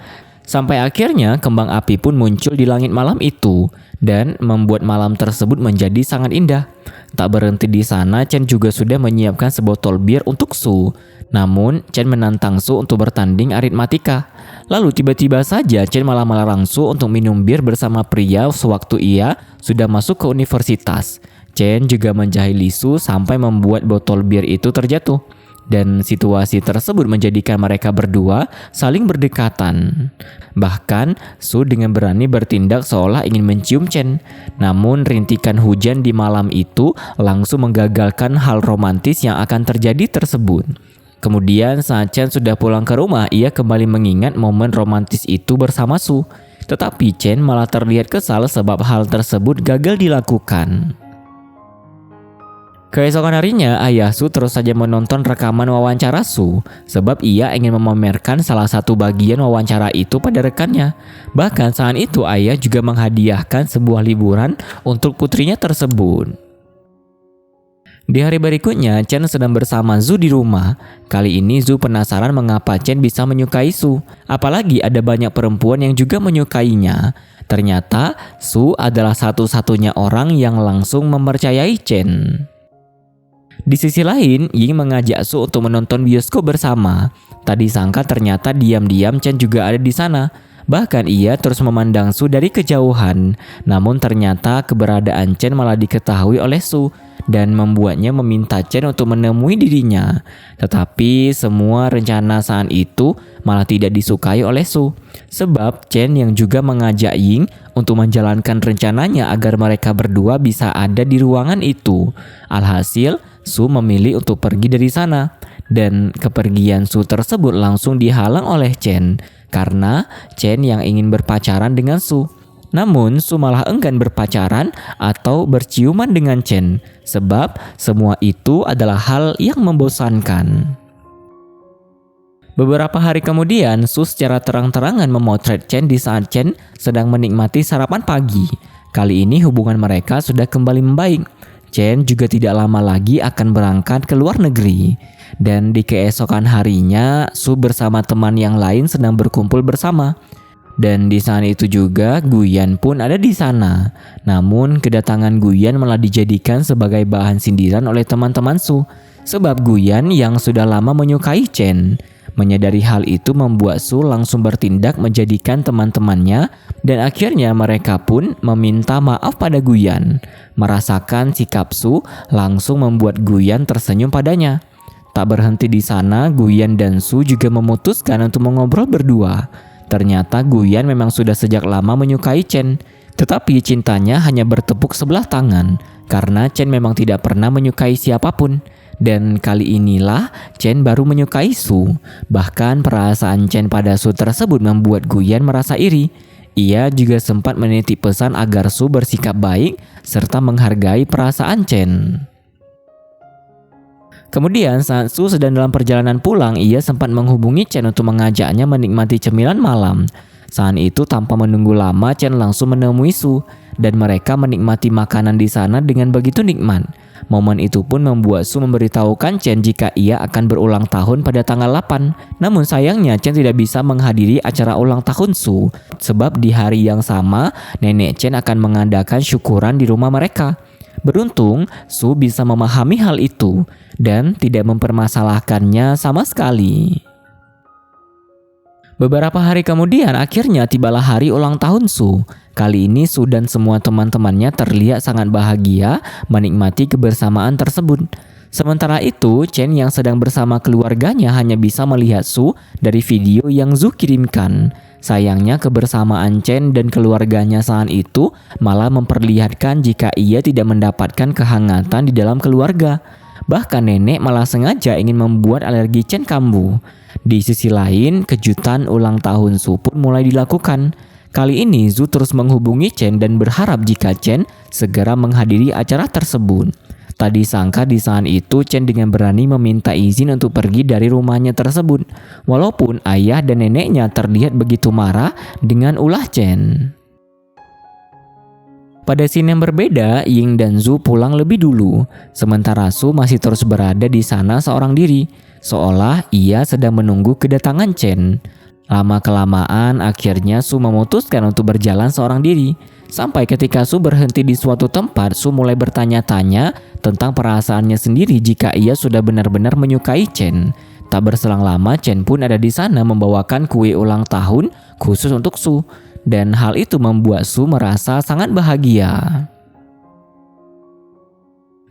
Sampai akhirnya kembang api pun muncul di langit malam itu dan membuat malam tersebut menjadi sangat indah. Tak berhenti di sana, Chen juga sudah menyiapkan sebotol bir untuk Su. Namun, Chen menantang Su untuk bertanding aritmatika. Lalu tiba-tiba saja Chen malah melarang Su untuk minum bir bersama pria sewaktu ia sudah masuk ke universitas. Chen juga menjahili Su sampai membuat botol bir itu terjatuh. Dan situasi tersebut menjadikan mereka berdua saling berdekatan. Bahkan Su dengan berani bertindak seolah ingin mencium Chen. Namun rintikan hujan di malam itu langsung menggagalkan hal romantis yang akan terjadi tersebut. Kemudian saat Chen sudah pulang ke rumah, ia kembali mengingat momen romantis itu bersama Su. Tetapi Chen malah terlihat kesal sebab hal tersebut gagal dilakukan. Keesokan harinya, ayah Su terus saja menonton rekaman wawancara Su, sebab ia ingin memamerkan salah satu bagian wawancara itu pada rekannya. Bahkan saat itu ayah juga menghadiahkan sebuah liburan untuk putrinya tersebut. Di hari berikutnya, Chen sedang bersama Su di rumah. Kali ini Su penasaran mengapa Chen bisa menyukai Su, apalagi ada banyak perempuan yang juga menyukainya. Ternyata Su adalah satu-satunya orang yang langsung mempercayai Chen. Di sisi lain, Ying mengajak Su untuk menonton bioskop bersama. Tadi sangka ternyata diam-diam Chen juga ada di sana. Bahkan ia terus memandang Su dari kejauhan. Namun ternyata keberadaan Chen malah diketahui oleh Su dan membuatnya meminta Chen untuk menemui dirinya. Tetapi semua rencana saat itu malah tidak disukai oleh Su. Sebab Chen yang juga mengajak Ying untuk menjalankan rencananya agar mereka berdua bisa ada di ruangan itu. Alhasil, Su memilih untuk pergi dari sana. Dan kepergian Su tersebut langsung dihalang oleh Chen karena Chen yang ingin berpacaran dengan Su. Namun Su malah enggan berpacaran atau berciuman dengan Chen sebab semua itu adalah hal yang membosankan. Beberapa hari kemudian, Su secara terang-terangan memotret Chen di saat Chen sedang menikmati sarapan pagi. Kali ini hubungan mereka sudah kembali membaik. Chen juga tidak lama lagi akan berangkat ke luar negeri. Dan di keesokan harinya, Su bersama teman yang lain sedang berkumpul bersama. Dan di saat itu juga Guyan pun ada di sana. Namun kedatangan Guyan malah dijadikan sebagai bahan sindiran oleh teman-teman Su. Sebab Guyan yang sudah lama menyukai Chen. Menyadari hal itu membuat Su langsung bertindak menjadikan teman-temannya dan akhirnya mereka pun meminta maaf pada Guyan. Merasakan sikap Su langsung membuat Guyan tersenyum padanya. Tak berhenti di sana, Guyan dan Su juga memutuskan untuk mengobrol berdua. Ternyata Guyan memang sudah sejak lama menyukai Chen, tetapi cintanya hanya bertepuk sebelah tangan karena Chen memang tidak pernah menyukai siapapun. Dan kali inilah Chen baru menyukai Su. Bahkan perasaan Chen pada Su tersebut membuat Guyan merasa iri. Ia juga sempat menitip pesan agar Su bersikap baik serta menghargai perasaan Chen. Kemudian saat Su sedang dalam perjalanan pulang, ia sempat menghubungi Chen untuk mengajaknya menikmati cemilan malam. Saat itu tanpa menunggu lama Chen langsung menemui Su dan mereka menikmati makanan di sana dengan begitu nikmat. Momen itu pun membuat Su memberitahukan Chen jika ia akan berulang tahun pada tanggal 8. Namun sayangnya Chen tidak bisa menghadiri acara ulang tahun Su sebab di hari yang sama nenek Chen akan mengadakan syukuran di rumah mereka. Beruntung Su bisa memahami hal itu dan tidak mempermasalahkannya sama sekali. Beberapa hari kemudian akhirnya tibalah hari ulang tahun Su. Kali ini Su dan semua teman-temannya terlihat sangat bahagia menikmati kebersamaan tersebut. Sementara itu, Chen yang sedang bersama keluarganya hanya bisa melihat Su dari video yang Su kirimkan. Sayangnya kebersamaan Chen dan keluarganya saat itu malah memperlihatkan jika ia tidak mendapatkan kehangatan di dalam keluarga. Bahkan nenek malah sengaja ingin membuat alergi Chen kambuh. Di sisi lain, kejutan ulang tahun Su pun mulai dilakukan. Kali ini Su terus menghubungi Chen dan berharap jika Chen segera menghadiri acara tersebut. Tak disangka di saat itu Chen dengan berani meminta izin untuk pergi dari rumahnya tersebut. Walaupun ayah dan neneknya terlihat begitu marah dengan ulah Chen. Pada scene yang berbeda, Ying dan Su pulang lebih dulu. Sementara Su masih terus berada di sana seorang diri. Seolah ia sedang menunggu kedatangan Chen. Lama-kelamaan akhirnya Su memutuskan untuk berjalan seorang diri. Sampai ketika Su berhenti di suatu tempat, Su mulai bertanya-tanya tentang perasaannya sendiri jika ia sudah benar-benar menyukai Chen. Tak berselang lama Chen pun ada di sana membawakan kue ulang tahun khusus untuk Su. Dan hal itu membuat Su merasa sangat bahagia.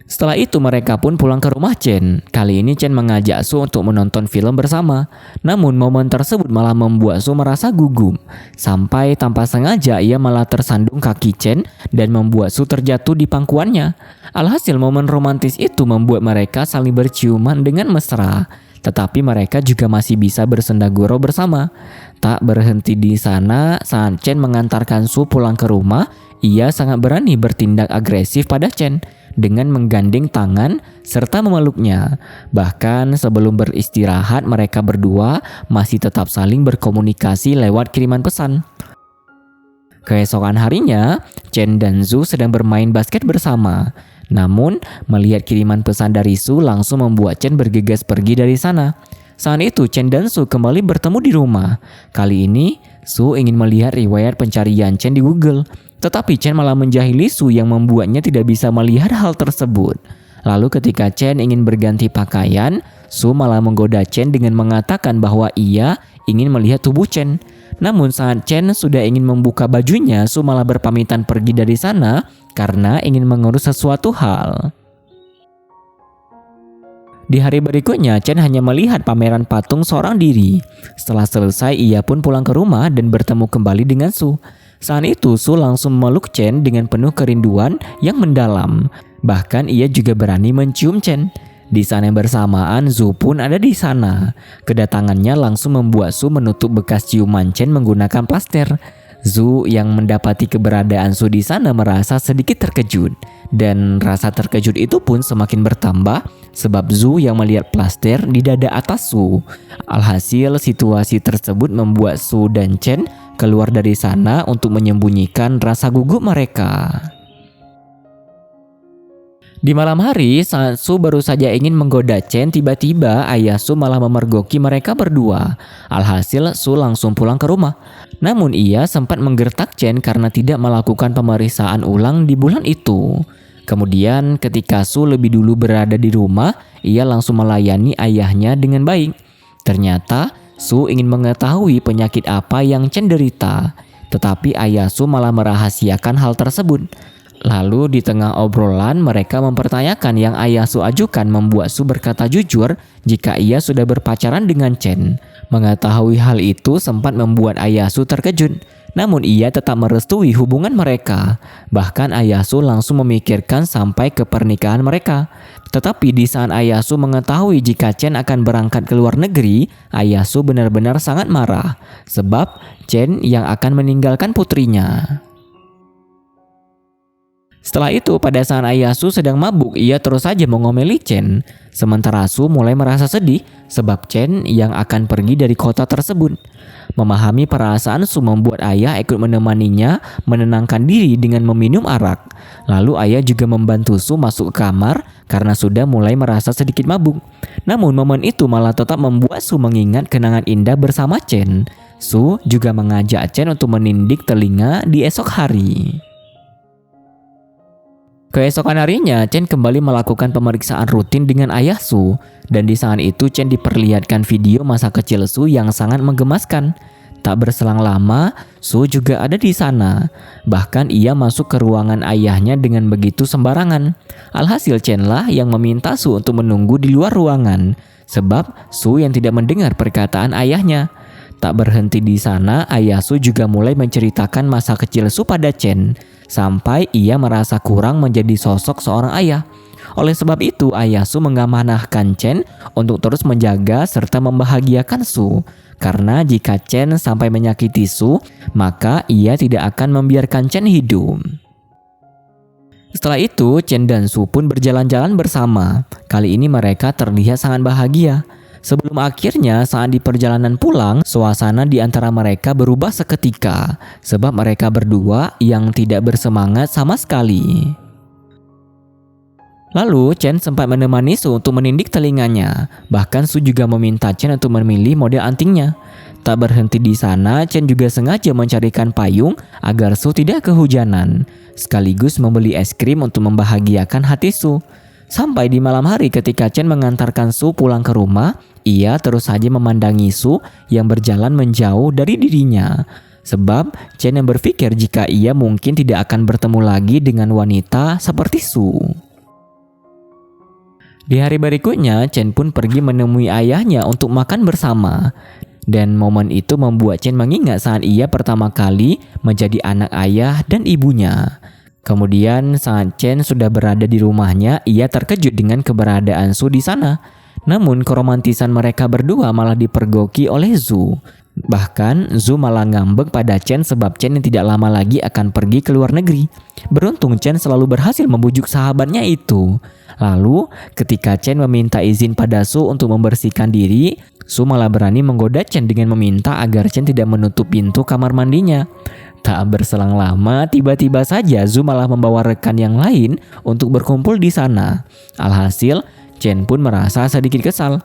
Setelah itu mereka pun pulang ke rumah Chen. Kali ini Chen mengajak Su untuk menonton film bersama. Namun momen tersebut malah membuat Su merasa gugup. Sampai tanpa sengaja ia malah tersandung kaki Chen dan membuat Su terjatuh di pangkuannya. Alhasil momen romantis itu membuat mereka saling berciuman dengan mesra. Tetapi mereka juga masih bisa bersendagurau bersama. Tak berhenti di sana, saat Chen mengantarkan Su pulang ke rumah, ia sangat berani bertindak agresif pada Chen. dengan menggandeng tangan serta memeluknya. Bahkan sebelum beristirahat mereka berdua masih tetap saling berkomunikasi lewat kiriman pesan. Keesokan harinya, Chen dan Zhu sedang bermain basket bersama. Namun, melihat kiriman pesan dari Su langsung membuat Chen bergegas pergi dari sana. Saat itu Chen dan Su kembali bertemu di rumah. Kali ini Su ingin melihat riwayat pencarian Chen di Google. Tetapi Chen malah menjahili Su yang membuatnya tidak bisa melihat hal tersebut. Lalu ketika Chen ingin berganti pakaian, Su malah menggoda Chen dengan mengatakan bahwa ia ingin melihat tubuh Chen. Namun saat Chen sudah ingin membuka bajunya, Su malah berpamitan pergi dari sana karena ingin mengurus sesuatu hal. Di hari berikutnya, Chen hanya melihat pameran patung seorang diri. Setelah selesai, ia pun pulang ke rumah dan bertemu kembali dengan Su. Saat itu, Su langsung memeluk Chen dengan penuh kerinduan yang mendalam. Bahkan ia juga berani mencium Chen. Di saat yang bersamaan, Zhu pun ada di sana. Kedatangannya langsung membuat Su menutup bekas ciuman Chen menggunakan plaster. Zhu yang mendapati keberadaan Su di sana merasa sedikit terkejut. Dan rasa terkejut itu pun semakin bertambah sebab Zhu yang melihat plaster di dada atas Su. Alhasil situasi tersebut membuat Su dan Chen keluar dari sana untuk menyembunyikan rasa gugup mereka. Di malam hari, saat Su baru saja ingin menggoda Chen, tiba-tiba ayah Su malah memergoki mereka berdua. Alhasil, Su langsung pulang ke rumah. Namun ia sempat menggertak Chen karena tidak melakukan pemeriksaan ulang di bulan itu. Kemudian ketika Su lebih dulu berada di rumah, ia langsung melayani ayahnya dengan baik. Ternyata, Su ingin mengetahui penyakit apa yang Chen derita. Tetapi ayah Su malah merahasiakan hal tersebut. Lalu di tengah obrolan mereka mempertanyakan yang ayah Su ajukan membuat Su berkata jujur jika ia sudah berpacaran dengan Chen. Mengetahui hal itu sempat membuat ayah Su terkejut. Namun ia tetap merestui hubungan mereka. Bahkan ayah Su langsung memikirkan sampai ke pernikahan mereka. Tetapi di saat ayah Su mengetahui jika Chen akan berangkat ke luar negeri, ayah Su benar-benar sangat marah. Sebab Chen yang akan meninggalkan putrinya. Setelah itu, pada saat ayah Su sedang mabuk, ia terus saja mengomeli Chen. Sementara Su mulai merasa sedih sebab Chen yang akan pergi dari kota tersebut. Memahami perasaan Su membuat ayah ikut menemaninya menenangkan diri dengan meminum arak. Lalu ayah juga membantu Su masuk ke kamar karena sudah mulai merasa sedikit mabuk. Namun momen itu malah tetap membuat Su mengingat kenangan indah bersama Chen. Su juga mengajak Chen untuk menindik telinga di esok hari. Keesokan harinya, Chen kembali melakukan pemeriksaan rutin dengan ayah Su. Dan di saat itu Chen diperlihatkan video masa kecil Su yang sangat menggemaskan. Tak berselang lama, Su juga ada di sana. Bahkan ia masuk ke ruangan ayahnya dengan begitu sembarangan. Alhasil Chen lah yang meminta Su untuk menunggu di luar ruangan. Sebab Su yang tidak mendengar perkataan ayahnya. Tak berhenti di sana, ayah Su juga mulai menceritakan masa kecil Su pada Chen. Sampai ia merasa kurang menjadi sosok seorang ayah. Oleh sebab itu, ayah Su mengamanahkan Chen untuk terus menjaga serta membahagiakan Su. Karena jika Chen sampai menyakiti Su, maka ia tidak akan membiarkan Chen hidup. Setelah itu, Chen dan Su pun berjalan-jalan bersama. Kali ini mereka terlihat sangat bahagia. Sebelum akhirnya saat di perjalanan pulang, suasana di antara mereka berubah seketika. Sebab mereka berdua yang tidak bersemangat sama sekali. Lalu Chen sempat menemani Su untuk menindik telinganya. Bahkan Su juga meminta Chen untuk memilih model antingnya. Tak berhenti di sana, Chen juga sengaja mencarikan payung agar Su tidak kehujanan. Sekaligus membeli es krim untuk membahagiakan hati Su. Sampai di malam hari ketika Chen mengantarkan Su pulang ke rumah, ia terus saja memandangi Su yang berjalan menjauh dari dirinya. Sebab Chen yang berpikir jika ia mungkin tidak akan bertemu lagi dengan wanita seperti Su. Di hari berikutnya, Chen pun pergi menemui ayahnya untuk makan bersama. Dan momen itu membuat Chen mengingat saat ia pertama kali menjadi anak ayah dan ibunya. Kemudian saat Chen sudah berada di rumahnya, ia terkejut dengan keberadaan Su di sana. Namun keromantisan mereka berdua malah dipergoki oleh Zhu. Bahkan Su malah ngambek pada Chen sebab Chen yang tidak lama lagi akan pergi ke luar negeri. Beruntung Chen selalu berhasil membujuk sahabatnya itu. Lalu ketika Chen meminta izin pada Su untuk membersihkan diri, Su malah berani menggoda Chen dengan meminta agar Chen tidak menutup pintu kamar mandinya. Tak berselang lama, tiba-tiba saja Su malah membawa rekan yang lain untuk berkumpul di sana. Alhasil, Chen pun merasa sedikit kesal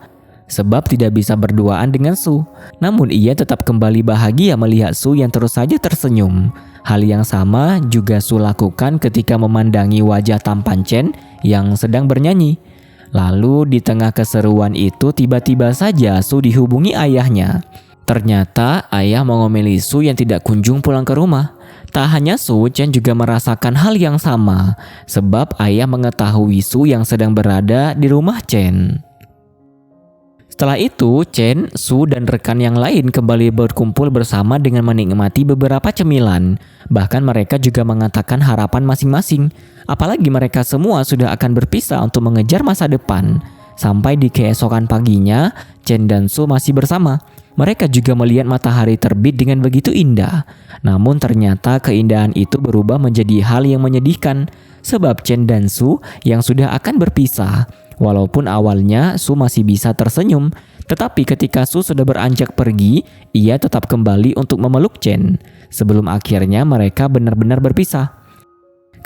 sebab tidak bisa berduaan dengan Su. Namun ia tetap kembali bahagia melihat Su yang terus saja tersenyum. Hal yang sama juga Su lakukan ketika memandangi wajah tampan Chen yang sedang bernyanyi. Lalu di tengah keseruan itu tiba-tiba saja Su dihubungi ayahnya. Ternyata ayah mengomeli Su yang tidak kunjung pulang ke rumah. Tak hanya Su, Chen juga merasakan hal yang sama sebab ayah mengetahui Su yang sedang berada di rumah Chen. Setelah itu, Chen, Su, dan rekan yang lain kembali berkumpul bersama dengan menikmati beberapa cemilan. Bahkan mereka juga mengatakan harapan masing-masing. Apalagi mereka semua sudah akan berpisah untuk mengejar masa depan. Sampai di keesokan paginya, Chen dan Su masih bersama. Mereka juga melihat matahari terbit dengan begitu indah. Namun ternyata keindahan itu berubah menjadi hal yang menyedihkan. Sebab Chen dan Su yang sudah akan berpisah. Walaupun awalnya Su masih bisa tersenyum, tetapi ketika Su sudah beranjak pergi, ia tetap kembali untuk memeluk Chen. Sebelum akhirnya mereka benar-benar berpisah.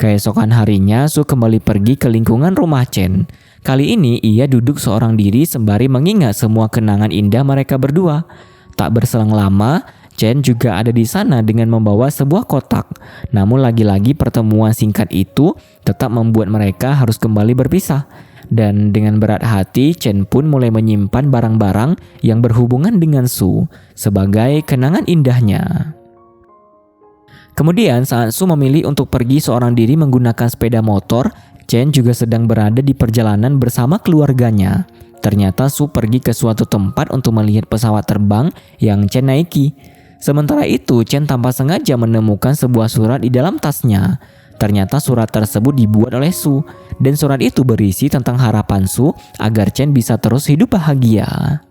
Keesokan harinya Su kembali pergi ke lingkungan rumah Chen. Kali ini ia duduk seorang diri sembari mengingat semua kenangan indah mereka berdua. Tak berselang lama, Chen juga ada di sana dengan membawa sebuah kotak. Namun lagi-lagi pertemuan singkat itu tetap membuat mereka harus kembali berpisah. Dan dengan berat hati, Chen pun mulai menyimpan barang-barang yang berhubungan dengan Su sebagai kenangan indahnya. Kemudian saat Su memilih untuk pergi seorang diri menggunakan sepeda motor, Chen juga sedang berada di perjalanan bersama keluarganya. Ternyata Su pergi ke suatu tempat untuk melihat pesawat terbang yang Chen naiki. Sementara itu, Chen tanpa sengaja menemukan sebuah surat di dalam tasnya. Ternyata surat tersebut dibuat oleh Su, dan surat itu berisi tentang harapan Su agar Chen bisa terus hidup bahagia.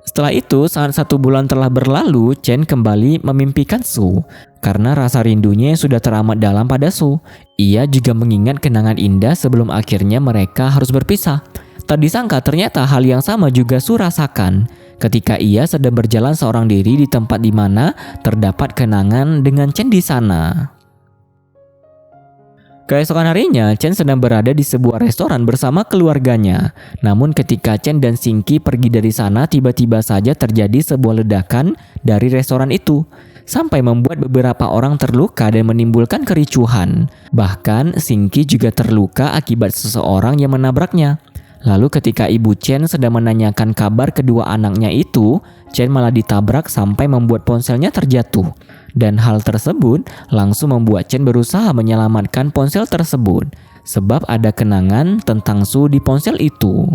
Setelah itu, saat 1 bulan telah berlalu, Chen kembali memimpikan Su. Karena rasa rindunya yang sudah teramat dalam pada Su, ia juga mengingat kenangan indah sebelum akhirnya mereka harus berpisah. Tak disangka ternyata hal yang sama juga Su rasakan ketika ia sedang berjalan seorang diri di tempat di mana terdapat kenangan dengan Chen di sana. Keesokan harinya, Chen sedang berada di sebuah restoran bersama keluarganya. Namun ketika Chen dan Singki pergi dari sana, tiba-tiba saja terjadi sebuah ledakan dari restoran itu. Sampai membuat beberapa orang terluka dan menimbulkan kericuhan. Bahkan Singki juga terluka akibat seseorang yang menabraknya. Lalu ketika ibu Chen sedang menanyakan kabar kedua anaknya itu, Chen malah ditabrak sampai membuat ponselnya terjatuh. Dan hal tersebut langsung membuat Chen berusaha menyelamatkan ponsel tersebut. Sebab ada kenangan tentang Su di ponsel itu.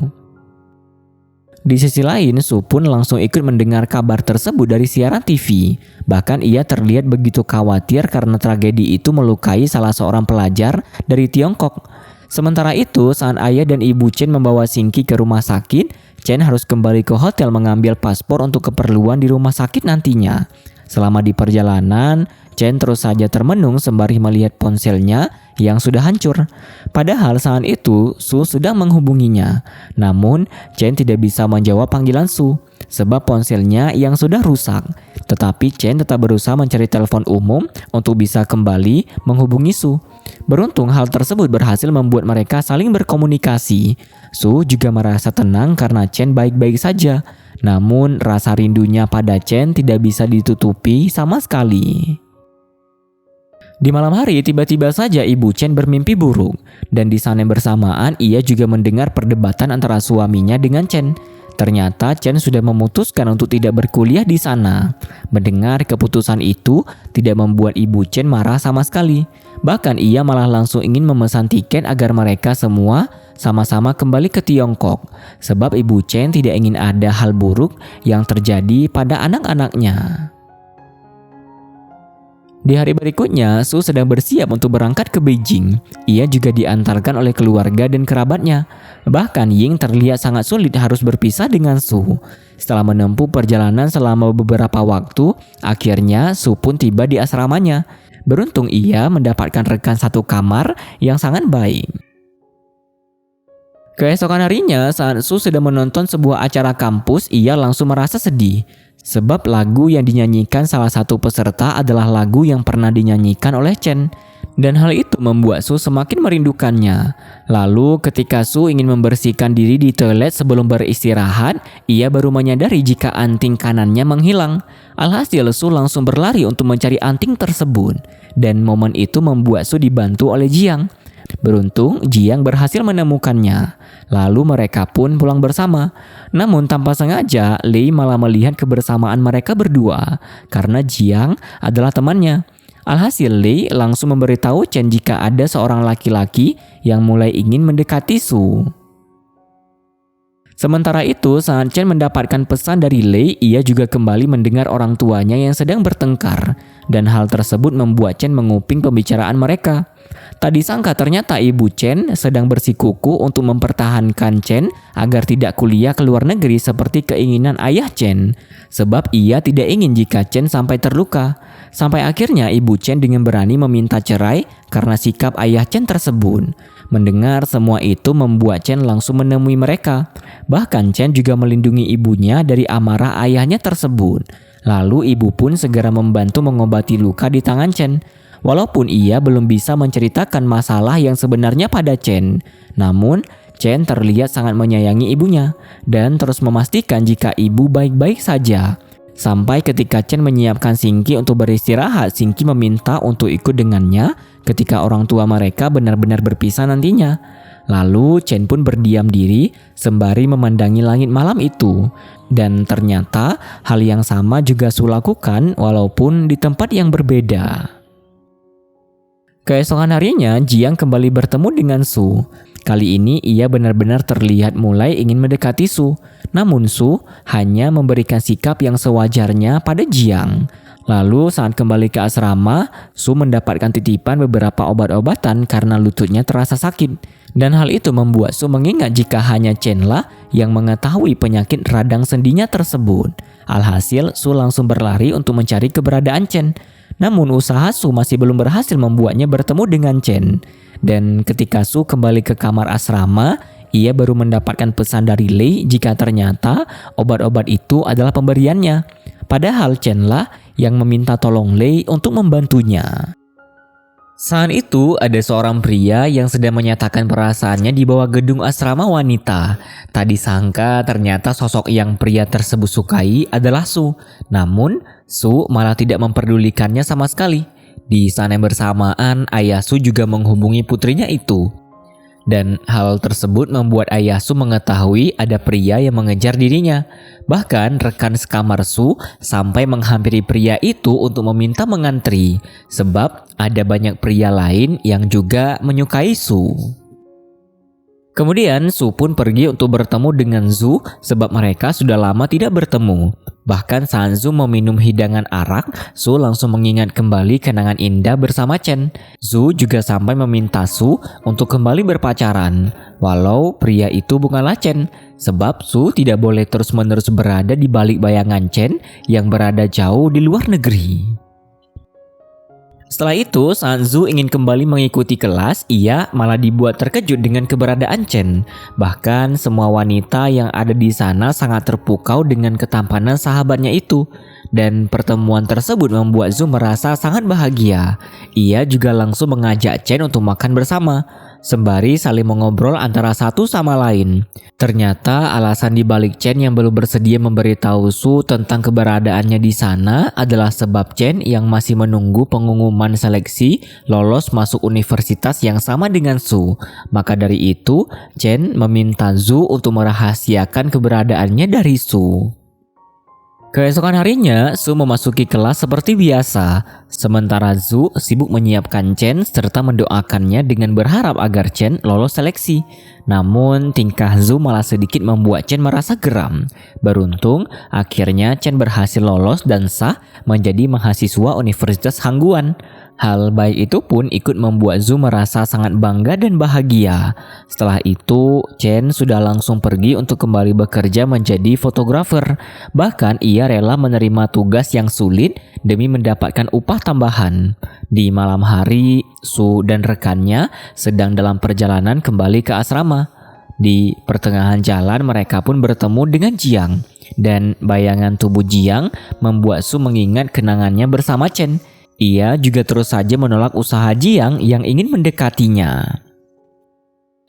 Di sisi lain, Su pun langsung ikut mendengar kabar tersebut dari siaran TV. Bahkan ia terlihat begitu khawatir karena tragedi itu melukai salah seorang pelajar dari Tiongkok. Sementara itu, saat ayah dan ibu Chen membawa Singki ke rumah sakit, Chen harus kembali ke hotel mengambil paspor untuk keperluan di rumah sakit nantinya. Selama di perjalanan, Chen terus saja termenung sembari melihat ponselnya yang sudah hancur. Padahal saat itu Su sedang menghubunginya. Namun Chen tidak bisa menjawab panggilan Su sebab ponselnya yang sudah rusak. Tetapi Chen tetap berusaha mencari telepon umum untuk bisa kembali menghubungi Su. Beruntung hal tersebut berhasil membuat mereka saling berkomunikasi. Su juga merasa tenang karena Chen baik-baik saja. Namun rasa rindunya pada Chen tidak bisa ditutupi sama sekali. Di malam hari tiba-tiba saja ibu Chen bermimpi buruk. Dan di sana bersamaan ia juga mendengar perdebatan antara suaminya dengan Chen. Ternyata Chen sudah memutuskan untuk tidak berkuliah di sana. Mendengar keputusan itu tidak membuat ibu Chen marah sama sekali. Bahkan ia malah langsung ingin memesan tiket agar mereka semua sama-sama kembali ke Tiongkok. Sebab ibu Chen tidak ingin ada hal buruk yang terjadi pada anak-anaknya. Di hari berikutnya, Su sedang bersiap untuk berangkat ke Beijing. Ia juga diantarkan oleh keluarga dan kerabatnya. Bahkan Ying terlihat sangat sulit harus berpisah dengan Su. Setelah menempuh perjalanan selama beberapa waktu, akhirnya Su pun tiba di asramanya. Beruntung ia mendapatkan rekan satu kamar yang sangat baik. Keesokan harinya, saat Su sedang menonton sebuah acara kampus, ia langsung merasa sedih. Sebab lagu yang dinyanyikan salah satu peserta adalah lagu yang pernah dinyanyikan oleh Chen. Dan hal itu membuat Su semakin merindukannya. Lalu ketika Su ingin membersihkan diri di toilet sebelum beristirahat, ia baru menyadari jika anting kanannya menghilang. Alhasil Su langsung berlari untuk mencari anting tersebut. Dan momen itu membuat Su dibantu oleh Jiang. Beruntung Jiang berhasil menemukannya. Lalu mereka pun pulang bersama. Namun tanpa sengaja Lei malah melihat kebersamaan mereka berdua karena Jiang adalah temannya. Alhasil Lei langsung memberitahu Chen jika ada seorang laki-laki yang mulai ingin mendekati Su. Sementara itu, saat Chen mendapatkan pesan dari Lei, ia juga kembali mendengar orang tuanya yang sedang bertengkar. Dan hal tersebut membuat Chen menguping pembicaraan mereka. Tak disangka ternyata ibu Chen sedang bersikukuh untuk mempertahankan Chen agar tidak kuliah ke luar negeri seperti keinginan ayah Chen. Sebab ia tidak ingin jika Chen sampai terluka. Sampai akhirnya ibu Chen dengan berani meminta cerai karena sikap ayah Chen tersebut. Mendengar semua itu membuat Chen langsung menemui mereka. Bahkan Chen juga melindungi ibunya dari amarah ayahnya tersebut. Lalu ibu pun segera membantu mengobati luka di tangan Chen. Walaupun ia belum bisa menceritakan masalah yang sebenarnya pada Chen. Namun Chen terlihat sangat menyayangi ibunya dan terus memastikan jika ibu baik-baik saja. Sampai ketika Chen menyiapkan Xingqi untuk beristirahat, Xingqi meminta untuk ikut dengannya ketika orang tua mereka benar-benar berpisah nantinya. Lalu Chen pun berdiam diri sembari memandangi langit malam itu. Dan ternyata hal yang sama juga Su lakukan walaupun di tempat yang berbeda. Keesokan harinya, Jiang kembali bertemu dengan Su. Kali ini ia benar-benar terlihat mulai ingin mendekati Su. Namun Su hanya memberikan sikap yang sewajarnya pada Jiang. Lalu saat kembali ke asrama, Su mendapatkan titipan beberapa obat-obatan karena lututnya terasa sakit. Dan hal itu membuat Su mengingat jika hanya Chen lah yang mengetahui penyakit radang sendinya tersebut. Alhasil Su langsung berlari untuk mencari keberadaan Chen. Namun usaha Su masih belum berhasil membuatnya bertemu dengan Chen. Dan ketika Su kembali ke kamar asrama, ia baru mendapatkan pesan dari Lei jika ternyata obat-obat itu adalah pemberiannya. Padahal Chen lah yang meminta tolong Lei untuk membantunya. Saat itu ada seorang pria yang sedang menyatakan perasaannya di bawah gedung asrama wanita. Tak disangka ternyata sosok yang pria tersebut sukai adalah Su. Namun Su malah tidak memperdulikannya sama sekali. Di saat yang bersamaan ayah Su juga menghubungi putrinya itu. Dan hal tersebut membuat ayah Su mengetahui ada pria yang mengejar dirinya. Bahkan rekan sekamar Su sampai menghampiri pria itu untuk meminta mengantri. Sebab ada banyak pria lain yang juga menyukai Su. Kemudian Su pun pergi untuk bertemu dengan Zhu sebab mereka sudah lama tidak bertemu. Bahkan saat Zhu meminum hidangan arak, Su langsung mengingat kembali kenangan indah bersama Chen. Zhu juga sampai meminta Su untuk kembali berpacaran, walau pria itu bukanlah Chen. Sebab Su tidak boleh terus-menerus berada di balik bayangan Chen yang berada jauh di luar negeri. Setelah itu, saat Zhu ingin kembali mengikuti kelas, ia malah dibuat terkejut dengan keberadaan Chen. Bahkan semua wanita yang ada di sana sangat terpukau dengan ketampanan sahabatnya itu. Dan pertemuan tersebut membuat Zhu merasa sangat bahagia. Ia juga langsung mengajak Chen untuk makan bersama, sembari saling mengobrol antara satu sama lain. Ternyata alasan dibalik Chen yang belum bersedia memberitahu Su tentang keberadaannya di sana adalah sebab Chen yang masih menunggu pengumuman seleksi lolos masuk universitas yang sama dengan Su. Maka dari itu, Chen meminta Zhu untuk merahasiakan keberadaannya dari Su. Keesokan harinya, Su memasuki kelas seperti biasa. Sementara Zu sibuk menyiapkan Chen serta mendoakannya dengan berharap agar Chen lolos seleksi. Namun, tingkah Zu malah sedikit membuat Chen merasa geram. Beruntung, akhirnya Chen berhasil lolos dan sah menjadi mahasiswa Universitas Hangguan. Hal baik itu pun ikut membuat Zu merasa sangat bangga dan bahagia. Setelah itu, Chen sudah langsung pergi untuk kembali bekerja menjadi fotografer. Bahkan ia rela menerima tugas yang sulit demi mendapatkan upah tambahan. Di malam hari, Su dan rekannya sedang dalam perjalanan kembali ke asrama. Di pertengahan jalan mereka pun bertemu dengan Jiang. Dan bayangan tubuh Jiang membuat Su mengingat kenangannya bersama Chen. Ia juga terus saja menolak usaha Jiang yang ingin mendekatinya.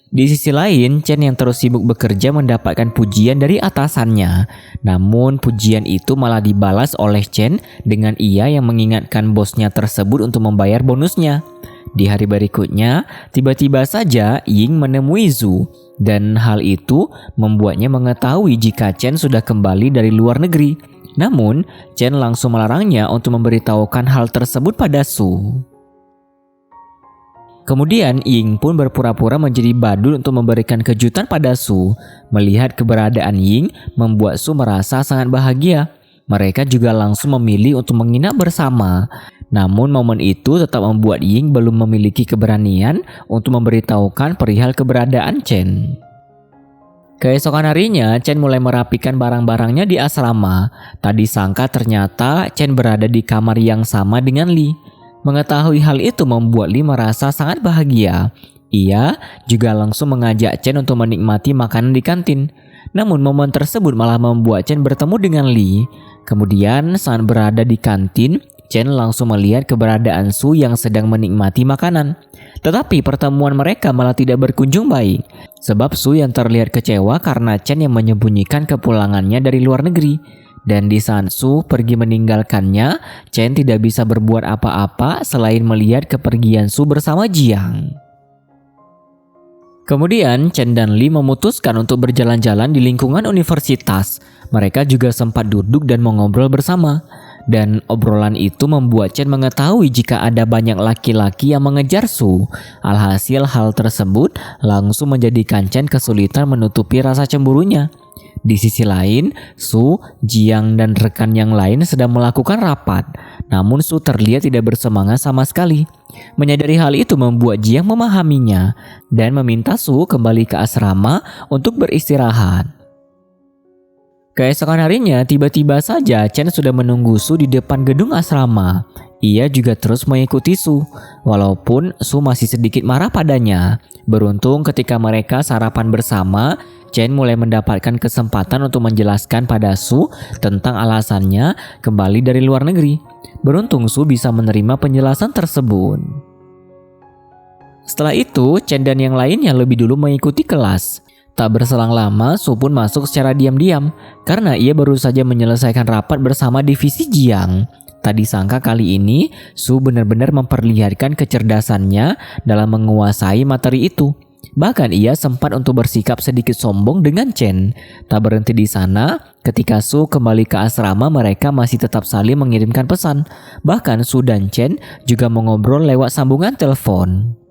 Di sisi lain, Chen yang terus sibuk bekerja mendapatkan pujian dari atasannya. Namun pujian itu malah dibalas oleh Chen dengan ia yang mengingatkan bosnya tersebut untuk membayar bonusnya. Di hari berikutnya, tiba-tiba saja Ying menemui Zu. Dan hal itu membuatnya mengetahui jika Chen sudah kembali dari luar negeri. Namun, Chen langsung melarangnya untuk memberitahukan hal tersebut pada Su. Kemudian Ying pun berpura-pura menjadi badut untuk memberikan kejutan pada Su. Melihat keberadaan Ying membuat Su merasa sangat bahagia. Mereka juga langsung memilih untuk menginap bersama. Namun momen itu tetap membuat Ying belum memiliki keberanian untuk memberitahukan perihal keberadaan Chen. Keesokan harinya, Chen mulai merapikan barang-barangnya di asrama. Tak disangka ternyata Chen berada di kamar yang sama dengan Li. Mengetahui hal itu membuat Li merasa sangat bahagia. Ia juga langsung mengajak Chen untuk menikmati makanan di kantin. Namun momen tersebut malah membuat Chen bertemu dengan Li. Kemudian saat berada di kantin, Chen langsung melihat keberadaan Su yang sedang menikmati makanan. Tetapi pertemuan mereka malah tidak berkunjung baik. Sebab Su yang terlihat kecewa karena Chen yang menyembunyikan kepulangannya dari luar negeri. Dan di saat Su pergi meninggalkannya, Chen tidak bisa berbuat apa-apa selain melihat kepergian Su bersama Jiang. Kemudian Chen dan Li memutuskan untuk berjalan-jalan di lingkungan universitas. Mereka juga sempat duduk dan mengobrol bersama. Dan obrolan itu membuat Chen mengetahui jika ada banyak laki-laki yang mengejar Su. Alhasil hal tersebut langsung menjadikan Chen kesulitan menutupi rasa cemburunya. Di sisi lain, Su, Jiang, dan rekan yang lain sedang melakukan rapat. Namun Su terlihat tidak bersemangat sama sekali. Menyadari hal itu membuat Jiang memahaminya dan meminta Su kembali ke asrama untuk beristirahat. Keesokan harinya, tiba-tiba saja Chen sudah menunggu Su di depan gedung asrama. Ia juga terus mengikuti Su, walaupun Su masih sedikit marah padanya. Beruntung ketika mereka sarapan bersama, Chen mulai mendapatkan kesempatan untuk menjelaskan pada Su tentang alasannya kembali dari luar negeri. Beruntung Su bisa menerima penjelasan tersebut. Setelah itu, Chen dan yang lainnya lebih dulu mengikuti kelas. Tak berselang lama, Su pun masuk secara diam-diam karena ia baru saja menyelesaikan rapat bersama divisi Jiang. Tak disangka kali ini, Su benar-benar memperlihatkan kecerdasannya dalam menguasai materi itu. Bahkan ia sempat untuk bersikap sedikit sombong dengan Chen. Tak berhenti di sana, ketika Su kembali ke asrama mereka masih tetap saling mengirimkan pesan. Bahkan Su dan Chen juga mengobrol lewat sambungan telepon.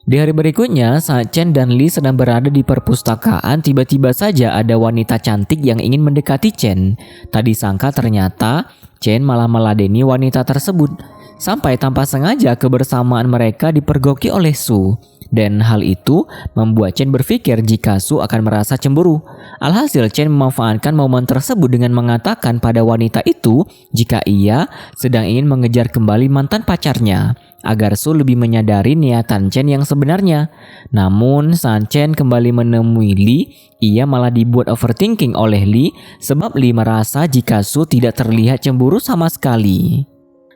Di hari berikutnya, saat Chen dan Li sedang berada di perpustakaan, tiba-tiba saja ada wanita cantik yang ingin mendekati Chen. Tak disangka ternyata Chen malah meladeni wanita tersebut. Sampai tanpa sengaja kebersamaan mereka dipergoki oleh Su. Dan hal itu membuat Chen berpikir jika Su akan merasa cemburu. Alhasil Chen memanfaatkan momen tersebut dengan mengatakan pada wanita itu jika ia sedang ingin mengejar kembali mantan pacarnya, agar Su lebih menyadari niatan Chen yang sebenarnya. Namun saat Chen kembali menemui Li, ia malah dibuat overthinking oleh Li sebab Li merasa jika Su tidak terlihat cemburu sama sekali.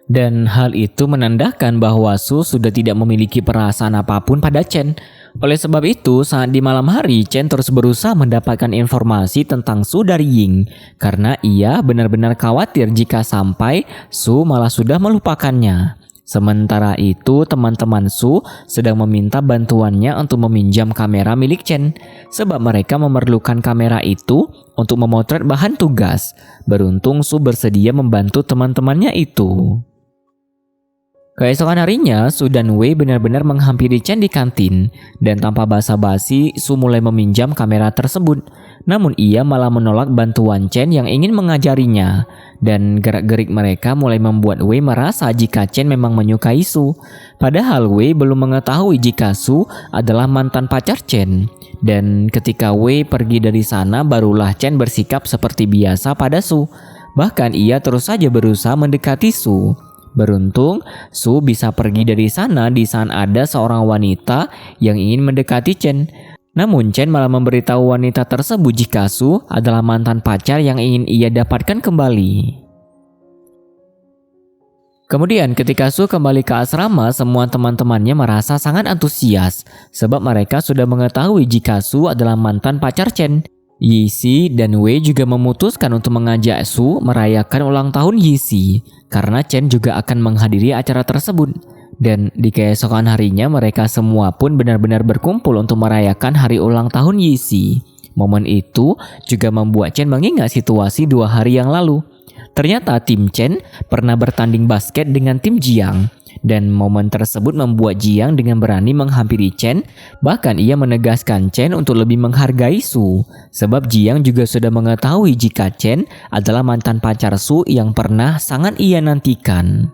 Dan hal itu menandakan bahwa Su sudah tidak memiliki perasaan apapun pada Chen. Oleh sebab itu, saat di malam hari, Chen terus berusaha mendapatkan informasi tentang Su dari Ying. Karena ia benar-benar khawatir jika sampai Su malah sudah melupakannya. Sementara itu, teman-teman Su sedang meminta bantuannya untuk meminjam kamera milik Chen, sebab mereka memerlukan kamera itu untuk memotret bahan tugas. Beruntung Su bersedia membantu teman-temannya itu. Keesokan harinya, Su dan Wei benar-benar menghampiri Chen di kantin, dan tanpa basa-basi, Su mulai meminjam kamera tersebut. Namun ia malah menolak bantuan Chen yang ingin mengajarinya, dan gerak-gerik mereka mulai membuat Wei merasa jika Chen memang menyukai Su. Padahal Wei belum mengetahui jika Su adalah mantan pacar Chen. Dan ketika Wei pergi dari sana, barulah Chen bersikap seperti biasa pada Su. Bahkan ia terus saja berusaha mendekati Su. Beruntung, Su bisa pergi dari sana di saat ada seorang wanita yang ingin mendekati Chen. Namun Chen malah memberitahu wanita tersebut jika Su adalah mantan pacar yang ingin ia dapatkan kembali. Kemudian ketika Su kembali ke asrama, semua teman-temannya merasa sangat antusias sebab mereka sudah mengetahui jika Su adalah mantan pacar Chen. Yixi dan Wei juga memutuskan untuk mengajak Su merayakan ulang tahun Yixi karena Chen juga akan menghadiri acara tersebut. Dan di keesokan harinya mereka semua pun benar-benar berkumpul untuk merayakan hari ulang tahun Yixi. Momen itu juga membuat Chen mengingat situasi 2 hari yang lalu. Ternyata tim Chen pernah bertanding basket dengan tim Jiang. Dan momen tersebut membuat Jiang dengan berani menghampiri Chen. Bahkan ia menegaskan Chen untuk lebih menghargai Su. Sebab Jiang juga sudah mengetahui jika Chen adalah mantan pacar Su yang pernah sangat ia nantikan.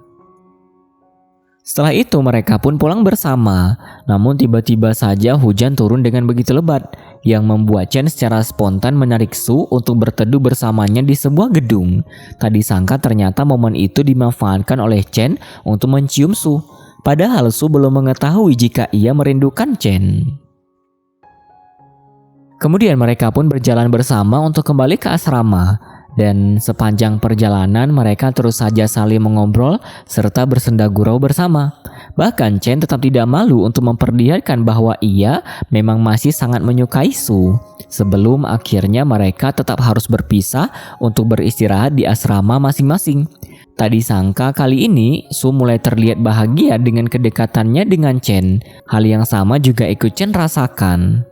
Setelah itu mereka pun pulang bersama. Namun tiba-tiba saja hujan turun dengan begitu lebat, yang membuat Chen secara spontan menarik Su untuk berteduh bersamanya di sebuah gedung. Tak disangka ternyata momen itu dimanfaatkan oleh Chen untuk mencium Su. Padahal Su belum mengetahui jika ia merindukan Chen. Kemudian mereka pun berjalan bersama untuk kembali ke asrama. Dan sepanjang perjalanan mereka terus saja saling mengobrol serta bersenda gurau bersama. Bahkan Chen tetap tidak malu untuk memperlihatkan bahwa ia memang masih sangat menyukai Su. Sebelum akhirnya mereka tetap harus berpisah untuk beristirahat di asrama masing-masing. Tak disangka kali ini Su mulai terlihat bahagia dengan kedekatannya dengan Chen. Hal yang sama juga ikut Chen rasakan.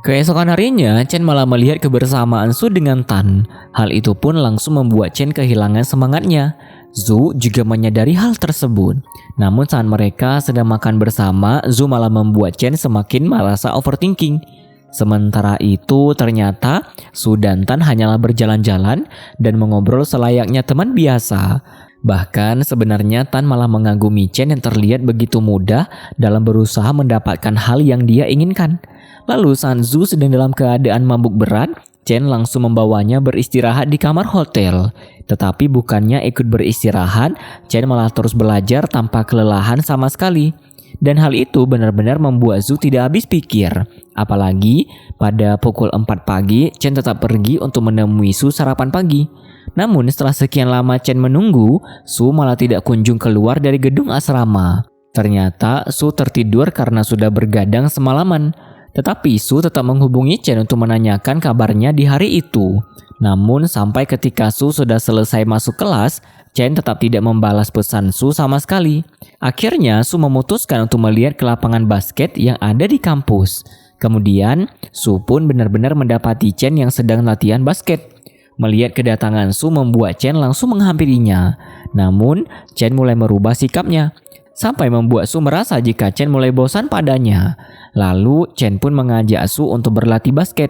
Keesokan harinya, Chen malah melihat kebersamaan Su dengan Tan. Hal itu pun langsung membuat Chen kehilangan semangatnya. Zhu juga menyadari hal tersebut. Namun saat mereka sedang makan bersama, Zhu malah membuat Chen semakin merasa overthinking. Sementara itu, ternyata Su dan Tan hanyalah berjalan-jalan dan mengobrol selayaknya teman biasa. Bahkan sebenarnya Tan malah mengagumi Chen yang terlihat begitu mudah dalam berusaha mendapatkan hal yang dia inginkan. Lalu saat Zhu sedang dalam keadaan mabuk berat, Chen langsung membawanya beristirahat di kamar hotel. Tetapi bukannya ikut beristirahat, Chen malah terus belajar tanpa kelelahan sama sekali. Dan hal itu benar-benar membuat Zhu tidak habis pikir. Apalagi pada pukul 4 pagi, Chen tetap pergi untuk menemui Su sarapan pagi. Namun setelah sekian lama Chen menunggu, Su malah tidak kunjung keluar dari gedung asrama. Ternyata Su tertidur karena sudah bergadang semalaman. Tetapi Su tetap menghubungi Chen untuk menanyakan kabarnya di hari itu. Namun sampai ketika Su sudah selesai masuk kelas, Chen tetap tidak membalas pesan Su sama sekali. Akhirnya Su memutuskan untuk melihat ke lapangan basket yang ada di kampus. Kemudian Su pun benar-benar mendapati Chen yang sedang latihan basket. Melihat kedatangan Su membuat Chen langsung menghampirinya. Namun Chen mulai merubah sikapnya. Sampai membuat Su merasa jika Chen mulai bosan padanya. Lalu Chen pun mengajak Su untuk berlatih basket.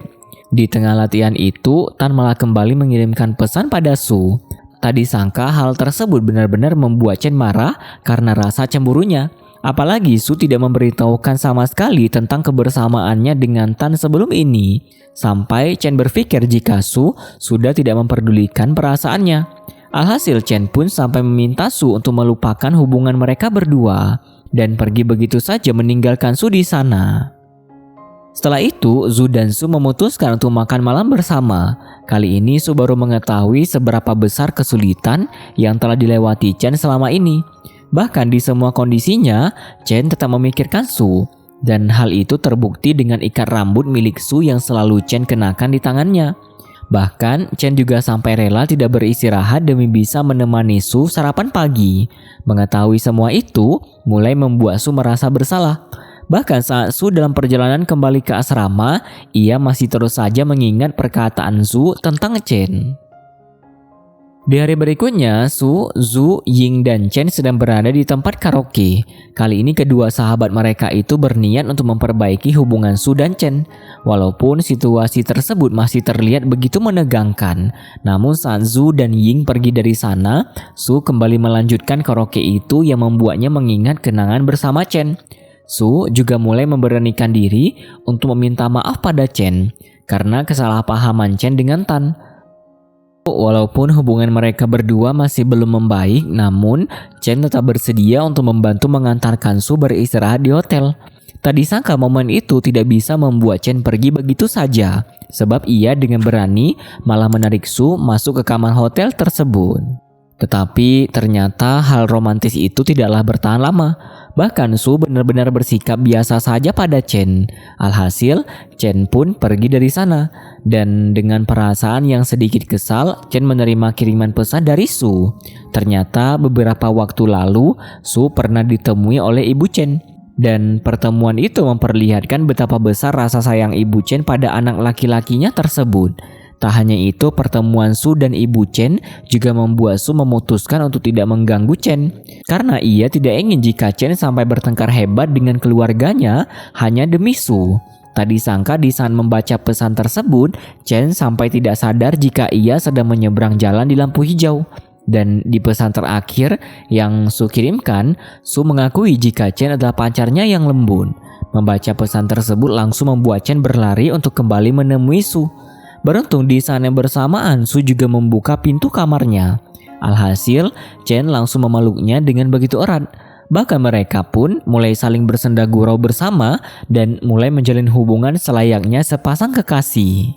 Di tengah latihan itu, Tan malah kembali mengirimkan pesan pada Su. Tak disangka hal tersebut benar-benar membuat Chen marah karena rasa cemburunya. Apalagi Su tidak memberitahukan sama sekali tentang kebersamaannya dengan Tan sebelum ini. Sampai Chen berpikir jika Su sudah tidak memperdulikan perasaannya. Alhasil Chen pun sampai meminta Su untuk melupakan hubungan mereka berdua dan pergi begitu saja meninggalkan Su di sana. Setelah itu, Zhu dan Su memutuskan untuk makan malam bersama. Kali ini Su baru mengetahui seberapa besar kesulitan yang telah dilewati Chen selama ini. Bahkan di semua kondisinya, Chen tetap memikirkan Su. Dan hal itu terbukti dengan ikat rambut milik Su yang selalu Chen kenakan di tangannya. Bahkan Chen juga sampai rela tidak beristirahat demi bisa menemani Su sarapan pagi. Mengetahui semua itu mulai membuat Su merasa bersalah. Bahkan saat Su dalam perjalanan kembali ke asrama, ia masih terus saja mengingat perkataan Su tentang Chen. Di hari berikutnya, Su, Zhu, Ying, dan Chen sedang berada di tempat karaoke. Kali ini kedua sahabat mereka itu berniat untuk memperbaiki hubungan Su dan Chen. Walaupun situasi tersebut masih terlihat begitu menegangkan, namun saat Zhu dan Ying pergi dari sana, Su kembali melanjutkan karaoke itu yang membuatnya mengingat kenangan bersama Chen. Su juga mulai memberanikan diri untuk meminta maaf pada Chen karena kesalahpahaman Chen dengan Tan. Walaupun hubungan mereka berdua masih belum membaik, namun Chen tetap bersedia untuk membantu mengantarkan Su beristirahat di hotel. Tak disangka momen itu tidak bisa membuat Chen pergi begitu saja, sebab ia dengan berani malah menarik Su masuk ke kamar hotel tersebut. Tetapi ternyata hal romantis itu tidaklah bertahan lama. Bahkan Su benar-benar bersikap biasa saja pada Chen. Alhasil, Chen pun pergi dari sana. Dan dengan perasaan yang sedikit kesal, Chen menerima kiriman pesan dari Su. Ternyata beberapa waktu lalu, Su pernah ditemui oleh ibu Chen. Dan pertemuan itu memperlihatkan betapa besar rasa sayang ibu Chen pada anak laki-lakinya tersebut. Tak hanya itu, pertemuan Su dan ibu Chen juga membuat Su memutuskan untuk tidak mengganggu Chen. Karena ia tidak ingin jika Chen sampai bertengkar hebat dengan keluarganya hanya demi Su. Tak disangka di saat membaca pesan tersebut, Chen sampai tidak sadar jika ia sedang menyeberang jalan di lampu hijau. Dan di pesan terakhir yang Su kirimkan, Su mengakui jika Chen adalah pacarnya yang lembut. Membaca pesan tersebut langsung membuat Chen berlari untuk kembali menemui Su. Beruntung di saat yang bersamaan Su juga membuka pintu kamarnya. Alhasil, Chen langsung memeluknya dengan begitu erat. Bahkan mereka pun mulai saling bersenda gurau bersama dan mulai menjalin hubungan selayaknya sepasang kekasih.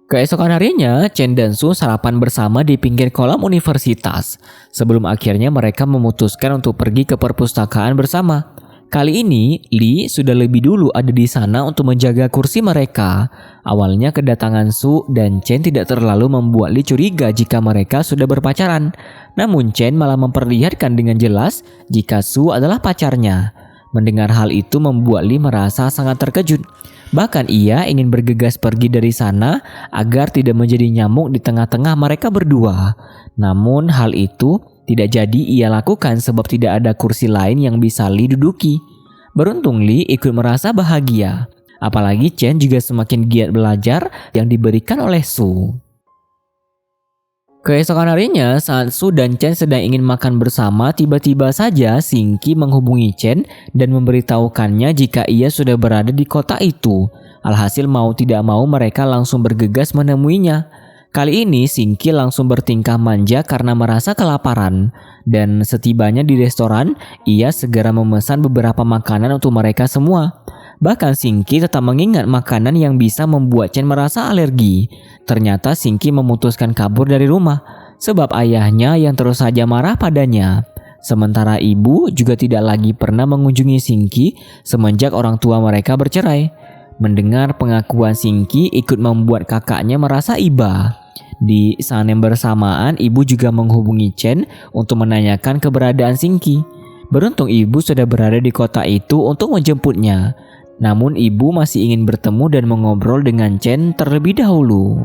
Keesokan harinya, Chen dan Su sarapan bersama di pinggir kolam universitas. Sebelum akhirnya mereka memutuskan untuk pergi ke perpustakaan bersama. Kali ini, Li sudah lebih dulu ada di sana untuk menjaga kursi mereka. Awalnya kedatangan Su dan Chen tidak terlalu membuat Li curiga jika mereka sudah berpacaran. Namun Chen malah memperlihatkan dengan jelas jika Su adalah pacarnya. Mendengar hal itu membuat Li merasa sangat terkejut. Bahkan ia ingin bergegas pergi dari sana agar tidak menjadi nyamuk di tengah-tengah mereka berdua. Namun hal itu tidak jadi ia lakukan sebab tidak ada kursi lain yang bisa Li duduki. Beruntung Li ikut merasa bahagia. Apalagi Chen juga semakin giat belajar yang diberikan oleh Su. Keesokan harinya saat Su dan Chen sedang ingin makan bersama, tiba-tiba saja Xingqi menghubungi Chen dan memberitahukannya jika ia sudah berada di kota itu. Alhasil mau tidak mau mereka langsung bergegas menemuinya. Kali ini Xingqi langsung bertingkah manja karena merasa kelaparan. Dan setibanya di restoran, ia segera memesan beberapa makanan untuk mereka semua. Bahkan Xingqi tetap mengingat makanan yang bisa membuat Chen merasa alergi. Ternyata Xingqi memutuskan kabur dari rumah, sebab ayahnya yang terus saja marah padanya. Sementara ibu juga tidak lagi pernah mengunjungi Xingqi semenjak orang tua mereka bercerai. Mendengar pengakuan Xingqi ikut membuat kakaknya merasa iba. Di saat yang bersamaan, ibu juga menghubungi Chen untuk menanyakan keberadaan Xingqi. Beruntung ibu sudah berada di kota itu untuk menjemputnya. Namun ibu masih ingin bertemu dan mengobrol dengan Chen terlebih dahulu.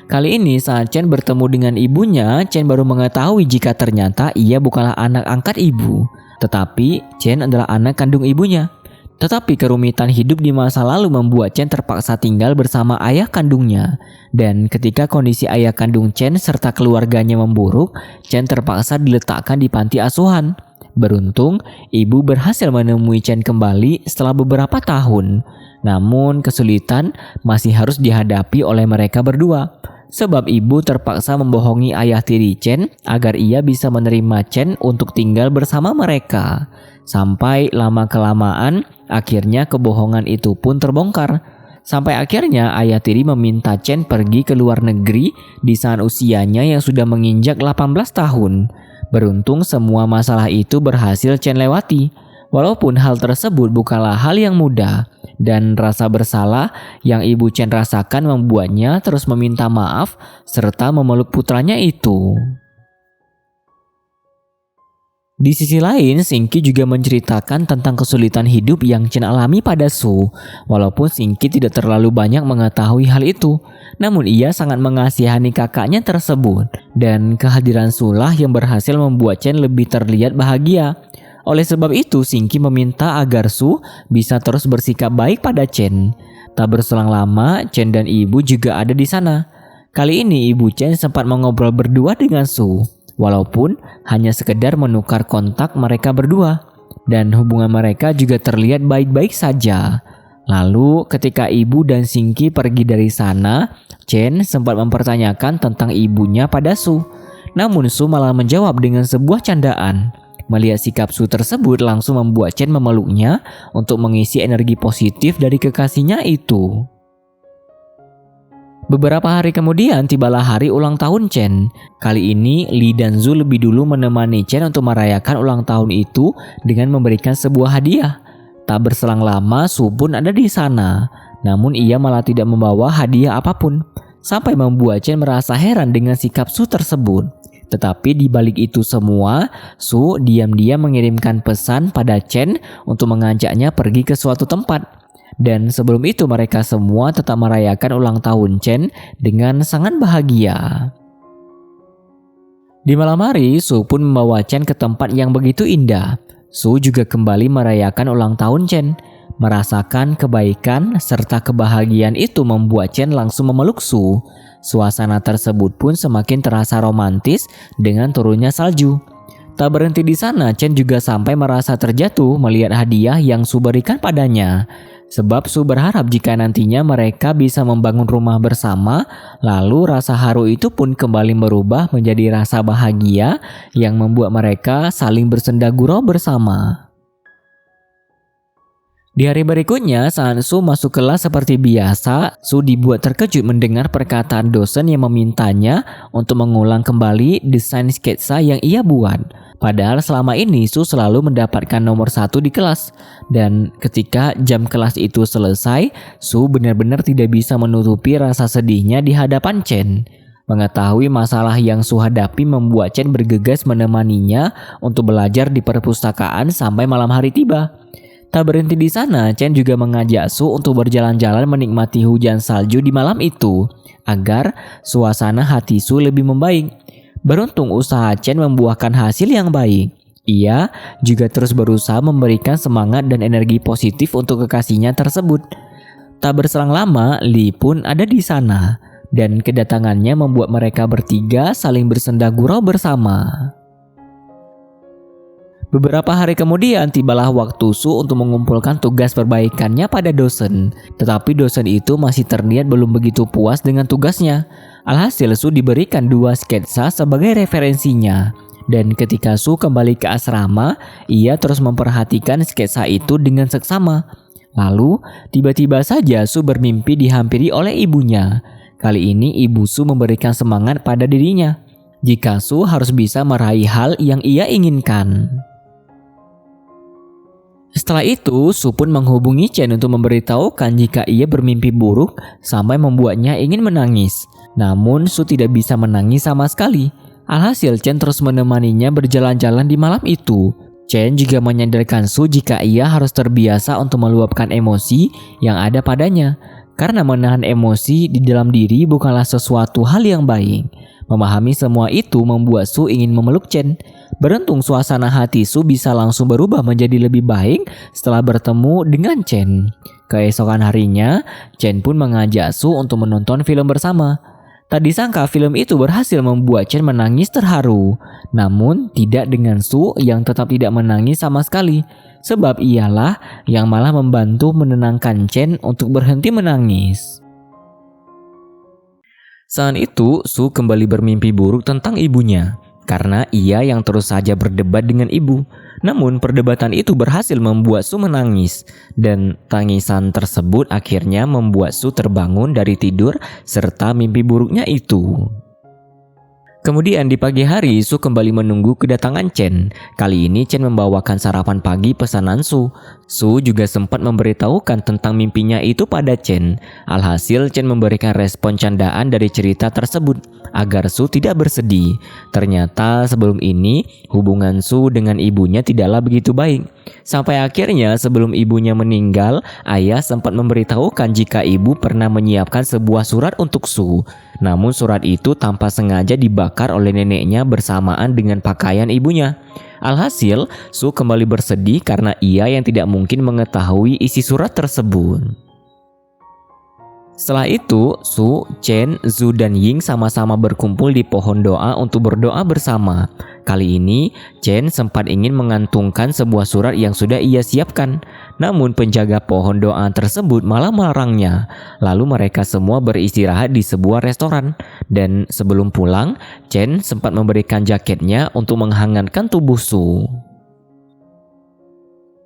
Kali ini saat Chen bertemu dengan ibunya, Chen baru mengetahui jika ternyata ia bukanlah anak angkat ibu, tetapi Chen adalah anak kandung ibunya. Tetapi kerumitan hidup di masa lalu membuat Chen terpaksa tinggal bersama ayah kandungnya. Dan ketika kondisi ayah kandung Chen serta keluarganya memburuk, Chen terpaksa diletakkan di panti asuhan. Beruntung, ibu berhasil menemui Chen kembali setelah beberapa tahun. Namun kesulitan masih harus dihadapi oleh mereka berdua. Sebab ibu terpaksa membohongi ayah tiri Chen agar ia bisa menerima Chen untuk tinggal bersama mereka. Sampai lama-kelamaan, akhirnya kebohongan itu pun terbongkar. Sampai akhirnya ayah tiri meminta Chen pergi ke luar negeri di saat usianya yang sudah menginjak 18 tahun. Beruntung semua masalah itu berhasil Chen lewati. Walaupun hal tersebut bukanlah hal yang mudah. Dan rasa bersalah yang Ibu Chen rasakan membuatnya terus meminta maaf serta memeluk putranya itu. Di sisi lain, Singki juga menceritakan tentang kesulitan hidup yang Chen alami pada Su. Walaupun Singki tidak terlalu banyak mengetahui hal itu, namun ia sangat mengasihani kakaknya tersebut. Dan kehadiran Su lah yang berhasil membuat Chen lebih terlihat bahagia. Oleh sebab itu, Singki meminta agar Su bisa terus bersikap baik pada Chen. Tak berselang lama, Chen dan ibu juga ada di sana. Kali ini Ibu Chen sempat mengobrol berdua dengan Su. Walaupun hanya sekedar menukar kontak mereka berdua, dan hubungan mereka juga terlihat baik-baik saja. Lalu ketika ibu dan Singki pergi dari sana, Chen sempat mempertanyakan tentang ibunya pada Su. Namun Su malah menjawab dengan sebuah candaan. Melihat sikap Su tersebut langsung membuat Chen memeluknya untuk mengisi energi positif dari kekasihnya itu. Beberapa hari kemudian tibalah hari ulang tahun Chen. Kali ini Li dan Zhu lebih dulu menemani Chen untuk merayakan ulang tahun itu dengan memberikan sebuah hadiah. Tak berselang lama Su pun ada di sana. Namun ia malah tidak membawa hadiah apapun, sampai membuat Chen merasa heran dengan sikap Su tersebut. Tetapi di balik itu semua, Su diam-diam mengirimkan pesan pada Chen untuk mengajaknya pergi ke suatu tempat. Dan sebelum itu mereka semua tetap merayakan ulang tahun Chen dengan sangat bahagia. Di malam hari, Su pun membawa Chen ke tempat yang begitu indah. Su juga kembali merayakan ulang tahun Chen. Merasakan kebaikan serta kebahagiaan itu membuat Chen langsung memeluk Su. Suasana tersebut pun semakin terasa romantis dengan turunnya salju. Tak berhenti di sana, Chen juga sampai merasa terjatuh melihat hadiah yang Su berikan padanya. Sebab Su berharap jika nantinya mereka bisa membangun rumah bersama, lalu rasa haru itu pun kembali berubah menjadi rasa bahagia yang membuat mereka saling bersenda gurau bersama. Di hari berikutnya, saat Su masuk kelas seperti biasa, Su dibuat terkejut mendengar perkataan dosen yang memintanya untuk mengulang kembali desain sketsa yang ia buat. Padahal selama ini Su selalu mendapatkan nomor 1 di kelas. Dan ketika jam kelas itu selesai, Su benar-benar tidak bisa menutupi rasa sedihnya di hadapan Chen. Mengetahui masalah yang Su hadapi membuat Chen bergegas menemaninya untuk belajar di perpustakaan sampai malam hari tiba. Tak berhenti di sana, Chen juga mengajak Su untuk berjalan-jalan menikmati hujan salju di malam itu, agar suasana hati Su lebih membaik. Beruntung usaha Chen membuahkan hasil yang baik. Ia juga terus berusaha memberikan semangat dan energi positif untuk kekasihnya tersebut. Tak berselang lama, Li pun ada di sana, dan kedatangannya membuat mereka bertiga saling bersenda gurau bersama. Beberapa hari kemudian tibalah waktu Su untuk mengumpulkan tugas perbaikannya pada dosen. Tetapi dosen itu masih terlihat belum begitu puas dengan tugasnya. Alhasil Su diberikan 2 sketsa sebagai referensinya. Dan ketika Su kembali ke asrama, ia terus memperhatikan sketsa itu dengan seksama. Lalu tiba-tiba saja Su bermimpi dihampiri oleh ibunya. Kali ini ibu Su memberikan semangat pada dirinya jika Su harus bisa meraih hal yang ia inginkan. Setelah itu, Su pun menghubungi Chen untuk memberitahukan jika ia bermimpi buruk sampai membuatnya ingin menangis. Namun Su tidak bisa menangis sama sekali. Alhasil Chen terus menemaninya berjalan-jalan di malam itu. Chen juga menyadarkan Su jika ia harus terbiasa untuk meluapkan emosi yang ada padanya. Karena menahan emosi di dalam diri bukanlah sesuatu hal yang baik. Memahami semua itu membuat Su ingin memeluk Chen. Beruntung suasana hati Su bisa langsung berubah menjadi lebih baik setelah bertemu dengan Chen. Keesokan harinya, Chen pun mengajak Su untuk menonton film bersama. Tak disangka film itu berhasil membuat Chen menangis terharu. Namun tidak dengan Su yang tetap tidak menangis sama sekali. Sebab ialah yang malah membantu menenangkan Chen untuk berhenti menangis. Saat itu, Su kembali bermimpi buruk tentang ibunya. Karena ia yang terus saja berdebat dengan ibu. Namun perdebatan itu berhasil membuat Su menangis. Dan tangisan tersebut akhirnya membuat Su terbangun dari tidur serta mimpi buruknya itu. Kemudian di pagi hari, Su kembali menunggu kedatangan Chen. Kali ini Chen membawakan sarapan pagi pesanan Su. Su juga sempat memberitahukan tentang mimpinya itu pada Chen. Alhasil Chen memberikan respon candaan dari cerita tersebut agar Su tidak bersedih. Ternyata sebelum ini hubungan Su dengan ibunya tidaklah begitu baik. Sampai akhirnya sebelum ibunya meninggal, ayah sempat memberitahukan jika ibu pernah menyiapkan sebuah surat untuk Su. Namun surat itu tanpa sengaja dibakar oleh neneknya bersamaan dengan pakaian ibunya. Alhasil, Su kembali bersedih karena ia yang tidak mungkin mengetahui isi surat tersebut. Setelah itu, Su, Chen, Zhu, dan Ying sama-sama berkumpul di pohon doa untuk berdoa bersama. Kali ini, Chen sempat ingin mengantungkan sebuah surat yang sudah ia siapkan. Namun penjaga pohon doa tersebut malah melarangnya. Lalu mereka semua beristirahat di sebuah restoran. Dan sebelum pulang, Chen sempat memberikan jaketnya untuk menghangatkan tubuh Su.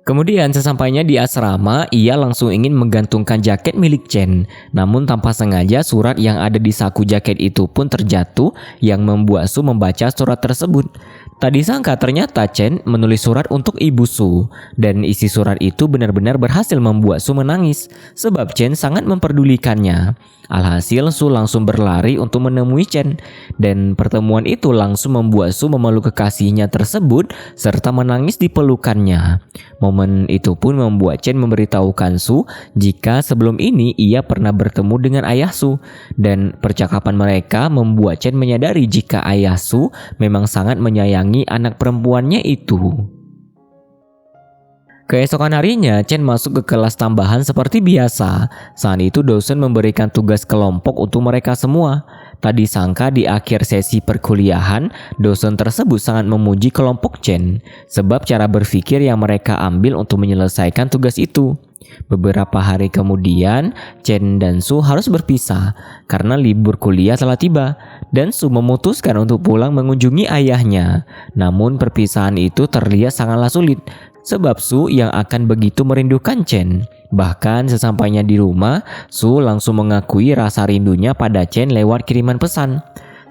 Kemudian sesampainya di asrama, ia langsung ingin menggantungkan jaket milik Chen. Namun tanpa sengaja surat yang ada di saku jaket itu pun terjatuh yang membuat Su membaca surat tersebut. Tak disangka ternyata Chen menulis surat untuk ibu Su. Dan isi surat itu benar-benar berhasil membuat Su menangis sebab Chen sangat memperdulikannya. Alhasil Su langsung berlari untuk menemui Chen. Dan pertemuan itu langsung membuat Su memeluk kekasihnya tersebut serta menangis di pelukannya. Momen itu pun membuat Chen memberitahukan Su jika sebelum ini ia pernah bertemu dengan ayah Su. Dan percakapan mereka membuat Chen menyadari jika ayah Su memang sangat menyayangi anak perempuannya itu. Keesokan harinya, Chen masuk ke kelas tambahan seperti biasa. Saat itu dosen memberikan tugas kelompok untuk mereka semua. Tak disangka di akhir sesi perkuliahan, dosen tersebut sangat memuji kelompok Chen sebab cara berpikir yang mereka ambil untuk menyelesaikan tugas itu. Beberapa hari kemudian, Chen dan Su harus berpisah karena libur kuliah telah tiba dan Su memutuskan untuk pulang mengunjungi ayahnya. Namun perpisahan itu terlihat sangatlah sulit sebab Su yang akan begitu merindukan Chen. Bahkan sesampainya di rumah, Su langsung mengakui rasa rindunya pada Chen lewat kiriman pesan.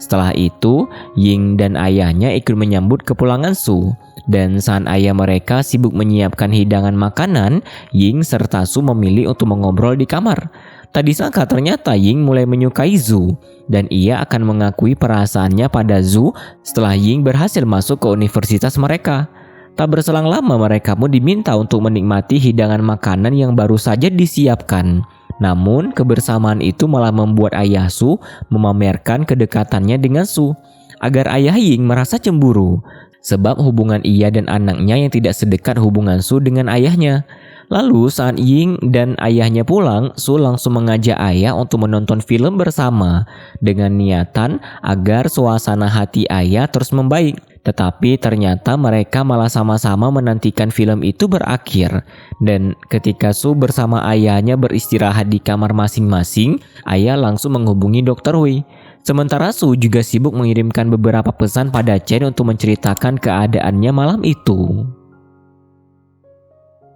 Setelah itu, Ying dan ayahnya ikut menyambut kepulangan Su. Dan saat ayah mereka sibuk menyiapkan hidangan makanan, Ying serta Su memilih untuk mengobrol di kamar. Tak disangka ternyata Ying mulai menyukai Zhu dan ia akan mengakui perasaannya pada Zhu setelah Ying berhasil masuk ke universitas mereka. Tak berselang lama mereka pun diminta untuk menikmati hidangan makanan yang baru saja disiapkan. Namun kebersamaan itu malah membuat ayah Su memamerkan kedekatannya dengan Su agar ayah Ying merasa cemburu sebab hubungan ia dan anaknya yang tidak sedekat hubungan Su dengan ayahnya. Lalu saat Ying dan ayahnya pulang, Su langsung mengajak ayah untuk menonton film bersama dengan niatan agar suasana hati ayah terus membaik. Tetapi ternyata mereka malah sama-sama menantikan film itu berakhir. Dan ketika Su bersama ayahnya beristirahat di kamar masing-masing, ayah langsung menghubungi Dr. Hui. Sementara Su juga sibuk mengirimkan beberapa pesan pada Chen untuk menceritakan keadaannya malam itu.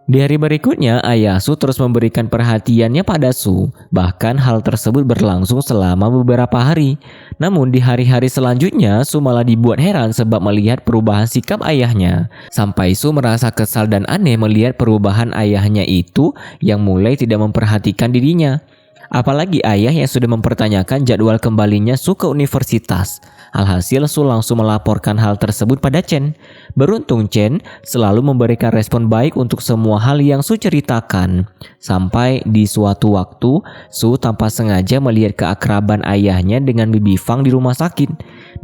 Di hari berikutnya, ayah Su terus memberikan perhatiannya pada Su. Bahkan hal tersebut berlangsung selama beberapa hari. Namun di hari-hari selanjutnya, Su malah dibuat heran sebab melihat perubahan sikap ayahnya. Sampai Su merasa kesal dan aneh melihat perubahan ayahnya itu yang mulai tidak memperhatikan dirinya. Apalagi ayah yang sudah mempertanyakan jadwal kembalinya Su ke universitas. Alhasil Su langsung melaporkan hal tersebut pada Chen. Beruntung Chen selalu memberikan respon baik untuk semua hal yang Su ceritakan. Sampai di suatu waktu, Su tanpa sengaja melihat keakraban ayahnya dengan Bibi Fang di rumah sakit.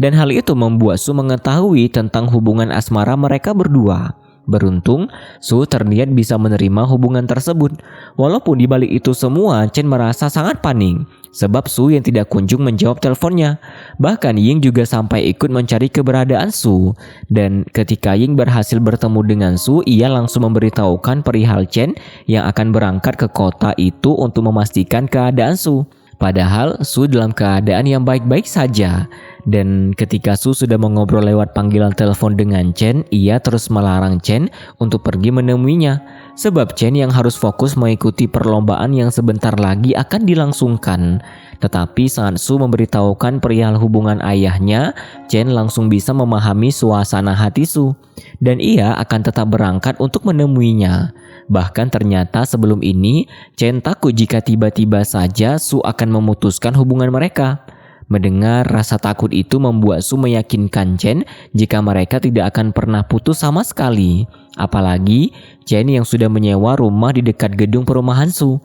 Dan hal itu membuat Su mengetahui tentang hubungan asmara mereka berdua. Beruntung, Su terlihat bisa menerima hubungan tersebut. Walaupun di balik itu semua, Chen merasa sangat panik sebab Su yang tidak kunjung menjawab teleponnya. Bahkan Ying juga sampai ikut mencari keberadaan Su. Dan ketika Ying berhasil bertemu dengan Su, ia langsung memberitahukan perihal Chen yang akan berangkat ke kota itu untuk memastikan keadaan Su. Padahal Su dalam keadaan yang baik-baik saja. Dan ketika Su sudah mengobrol lewat panggilan telepon dengan Chen, ia terus melarang Chen untuk pergi menemuinya. Sebab Chen yang harus fokus mengikuti perlombaan yang sebentar lagi akan dilangsungkan. Tetapi saat Su memberitahukan perihal hubungan ayahnya, Chen langsung bisa memahami suasana hati Su. Dan ia akan tetap berangkat untuk menemuinya. Bahkan ternyata sebelum ini, Chen takut jika tiba-tiba saja Su akan memutuskan hubungan mereka. Mendengar rasa takut itu membuat Su meyakinkan Chen jika mereka tidak akan pernah putus sama sekali. Apalagi Chen yang sudah menyewa rumah di dekat gedung perumahan Su.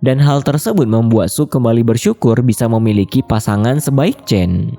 Dan hal tersebut membuat Su kembali bersyukur bisa memiliki pasangan sebaik Chen.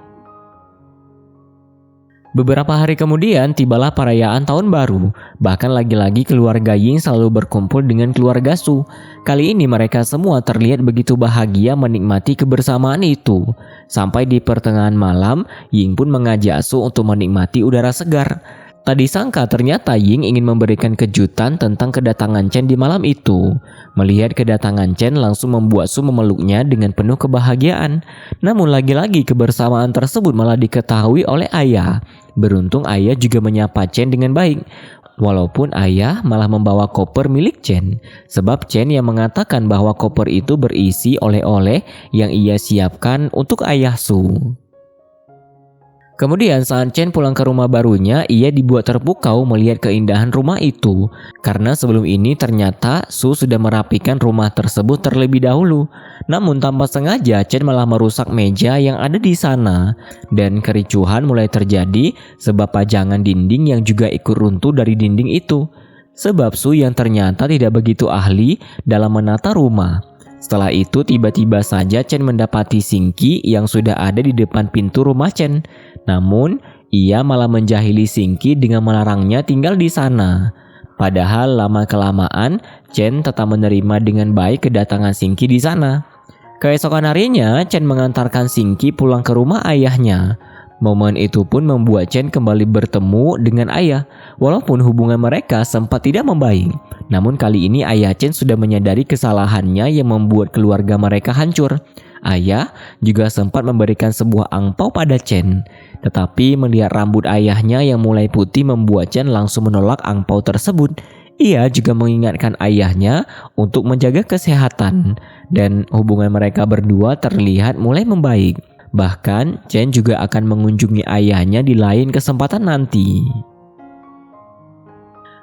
Beberapa hari kemudian tibalah perayaan tahun baru. Bahkan lagi-lagi keluarga Ying selalu berkumpul dengan keluarga Su. Kali ini mereka semua terlihat begitu bahagia menikmati kebersamaan itu. Sampai di pertengahan malam, Ying pun mengajak Su untuk menikmati udara segar. Tak disangka ternyata Ying ingin memberikan kejutan tentang kedatangan Chen di malam itu. Melihat kedatangan Chen langsung membuat Su memeluknya dengan penuh kebahagiaan. Namun lagi-lagi kebersamaan tersebut malah diketahui oleh ayah. Beruntung ayah juga menyapa Chen dengan baik. Walaupun ayah malah membawa koper milik Chen. Sebab Chen yang mengatakan bahwa koper itu berisi oleh-oleh yang ia siapkan untuk ayah Su. Kemudian saat Chen pulang ke rumah barunya, ia dibuat terpukau melihat keindahan rumah itu. Karena sebelum ini ternyata Su sudah merapikan rumah tersebut terlebih dahulu. Namun tanpa sengaja Chen malah merusak meja yang ada di sana. Dan kericuhan mulai terjadi sebab pajangan dinding yang juga ikut runtuh dari dinding itu. Sebab Su yang ternyata tidak begitu ahli dalam menata rumah. Setelah itu tiba-tiba saja Chen mendapati Singki yang sudah ada di depan pintu rumah Chen. Namun ia malah menjahili Singki dengan melarangnya tinggal di sana. Padahal lama-kelamaan Chen tetap menerima dengan baik kedatangan Singki di sana. Keesokan harinya Chen mengantarkan Singki pulang ke rumah ayahnya. Momen itu pun membuat Chen kembali bertemu dengan ayah. Walaupun hubungan mereka sempat tidak membaik. Namun kali ini ayah Chen sudah menyadari kesalahannya yang membuat keluarga mereka hancur. Ayah juga sempat memberikan sebuah angpau pada Chen. Tetapi melihat rambut ayahnya yang mulai putih membuat Chen langsung menolak angpau tersebut. Ia juga mengingatkan ayahnya untuk menjaga kesehatan. Dan hubungan mereka berdua terlihat mulai membaik. Bahkan Chen juga akan mengunjungi ayahnya di lain kesempatan nanti.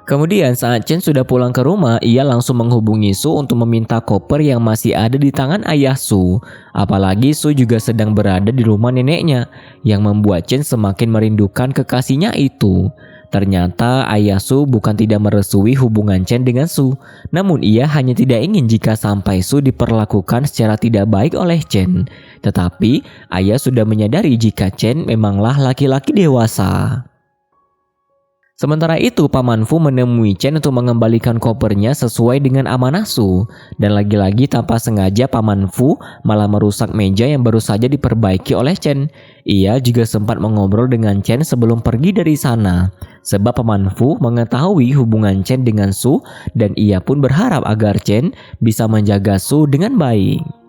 Kemudian saat Chen sudah pulang ke rumah, ia langsung menghubungi Su untuk meminta koper yang masih ada di tangan ayah Su. Apalagi Su juga sedang berada di rumah neneknya, yang membuat Chen semakin merindukan kekasihnya itu. Ternyata ayah Su bukan tidak merestui hubungan Chen dengan Su, namun ia hanya tidak ingin jika sampai Su diperlakukan secara tidak baik oleh Chen. Tetapi ayah sudah menyadari jika Chen memanglah laki-laki dewasa. Sementara itu, Paman Fu menemui Chen untuk mengembalikan kopernya sesuai dengan amanah Su. Dan lagi-lagi tanpa sengaja Paman Fu malah merusak meja yang baru saja diperbaiki oleh Chen. Ia juga sempat mengobrol dengan Chen sebelum pergi dari sana. Sebab Paman Fu mengetahui hubungan Chen dengan Su dan ia pun berharap agar Chen bisa menjaga Su dengan baik.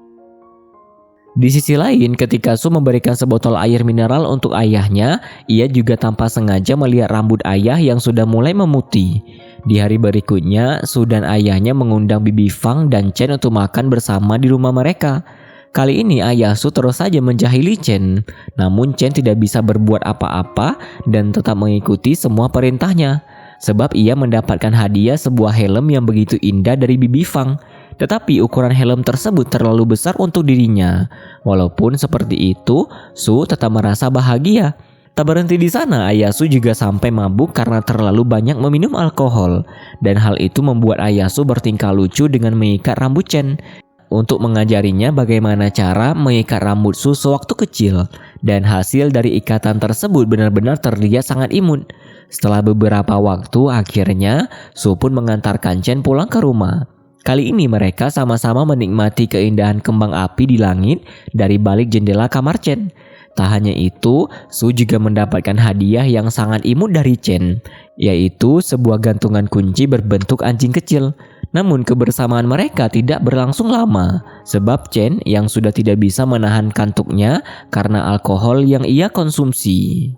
Di sisi lain, ketika Su memberikan sebotol air mineral untuk ayahnya, ia juga tanpa sengaja melihat rambut ayah yang sudah mulai memutih. Di hari berikutnya, Su dan ayahnya mengundang Bibi Fang dan Chen untuk makan bersama di rumah mereka. Kali ini ayah Su terus saja menjahili Chen. Namun Chen tidak bisa berbuat apa-apa dan tetap mengikuti semua perintahnya. Sebab ia mendapatkan hadiah sebuah helm yang begitu indah dari Bibi Fang. Tetapi ukuran helm tersebut terlalu besar untuk dirinya. Walaupun seperti itu, Su tetap merasa bahagia. Tak berhenti di sana, ayah Su juga sampai mabuk karena terlalu banyak meminum alkohol. Dan hal itu membuat ayah Su bertingkah lucu dengan mengikat rambut Chen. Untuk mengajarinya bagaimana cara mengikat rambut Su sewaktu kecil. Dan hasil dari ikatan tersebut benar-benar terlihat sangat imut. Setelah beberapa waktu, akhirnya Su pun mengantarkan Chen pulang ke rumah. Kali ini mereka sama-sama menikmati keindahan kembang api di langit dari balik jendela kamar Chen. Tak hanya itu, Su juga mendapatkan hadiah yang sangat imut dari Chen, yaitu sebuah gantungan kunci berbentuk anjing kecil. Namun kebersamaan mereka tidak berlangsung lama, sebab Chen yang sudah tidak bisa menahan kantuknya karena alkohol yang ia konsumsi.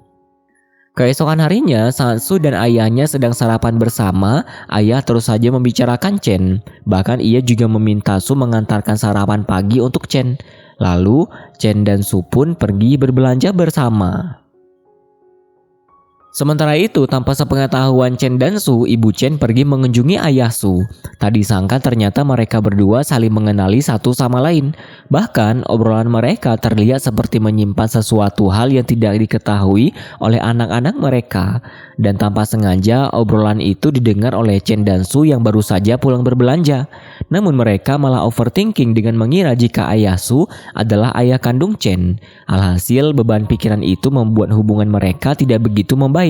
Keesokan harinya, saat Su dan ayahnya sedang sarapan bersama, ayah terus saja membicarakan Chen. Bahkan ia juga meminta Su mengantarkan sarapan pagi untuk Chen. Lalu, Chen dan Su pun pergi berbelanja bersama. Sementara itu, tanpa sepengetahuan Chen dan Su, ibu Chen pergi mengunjungi ayah Su. Tak disangka ternyata mereka berdua saling mengenali satu sama lain. Bahkan, obrolan mereka terlihat seperti menyimpan sesuatu hal yang tidak diketahui oleh anak-anak mereka. Dan tanpa sengaja, obrolan itu didengar oleh Chen dan Su yang baru saja pulang berbelanja. Namun mereka malah overthinking dengan mengira jika ayah Su adalah ayah kandung Chen. Alhasil, beban pikiran itu membuat hubungan mereka tidak begitu membaik.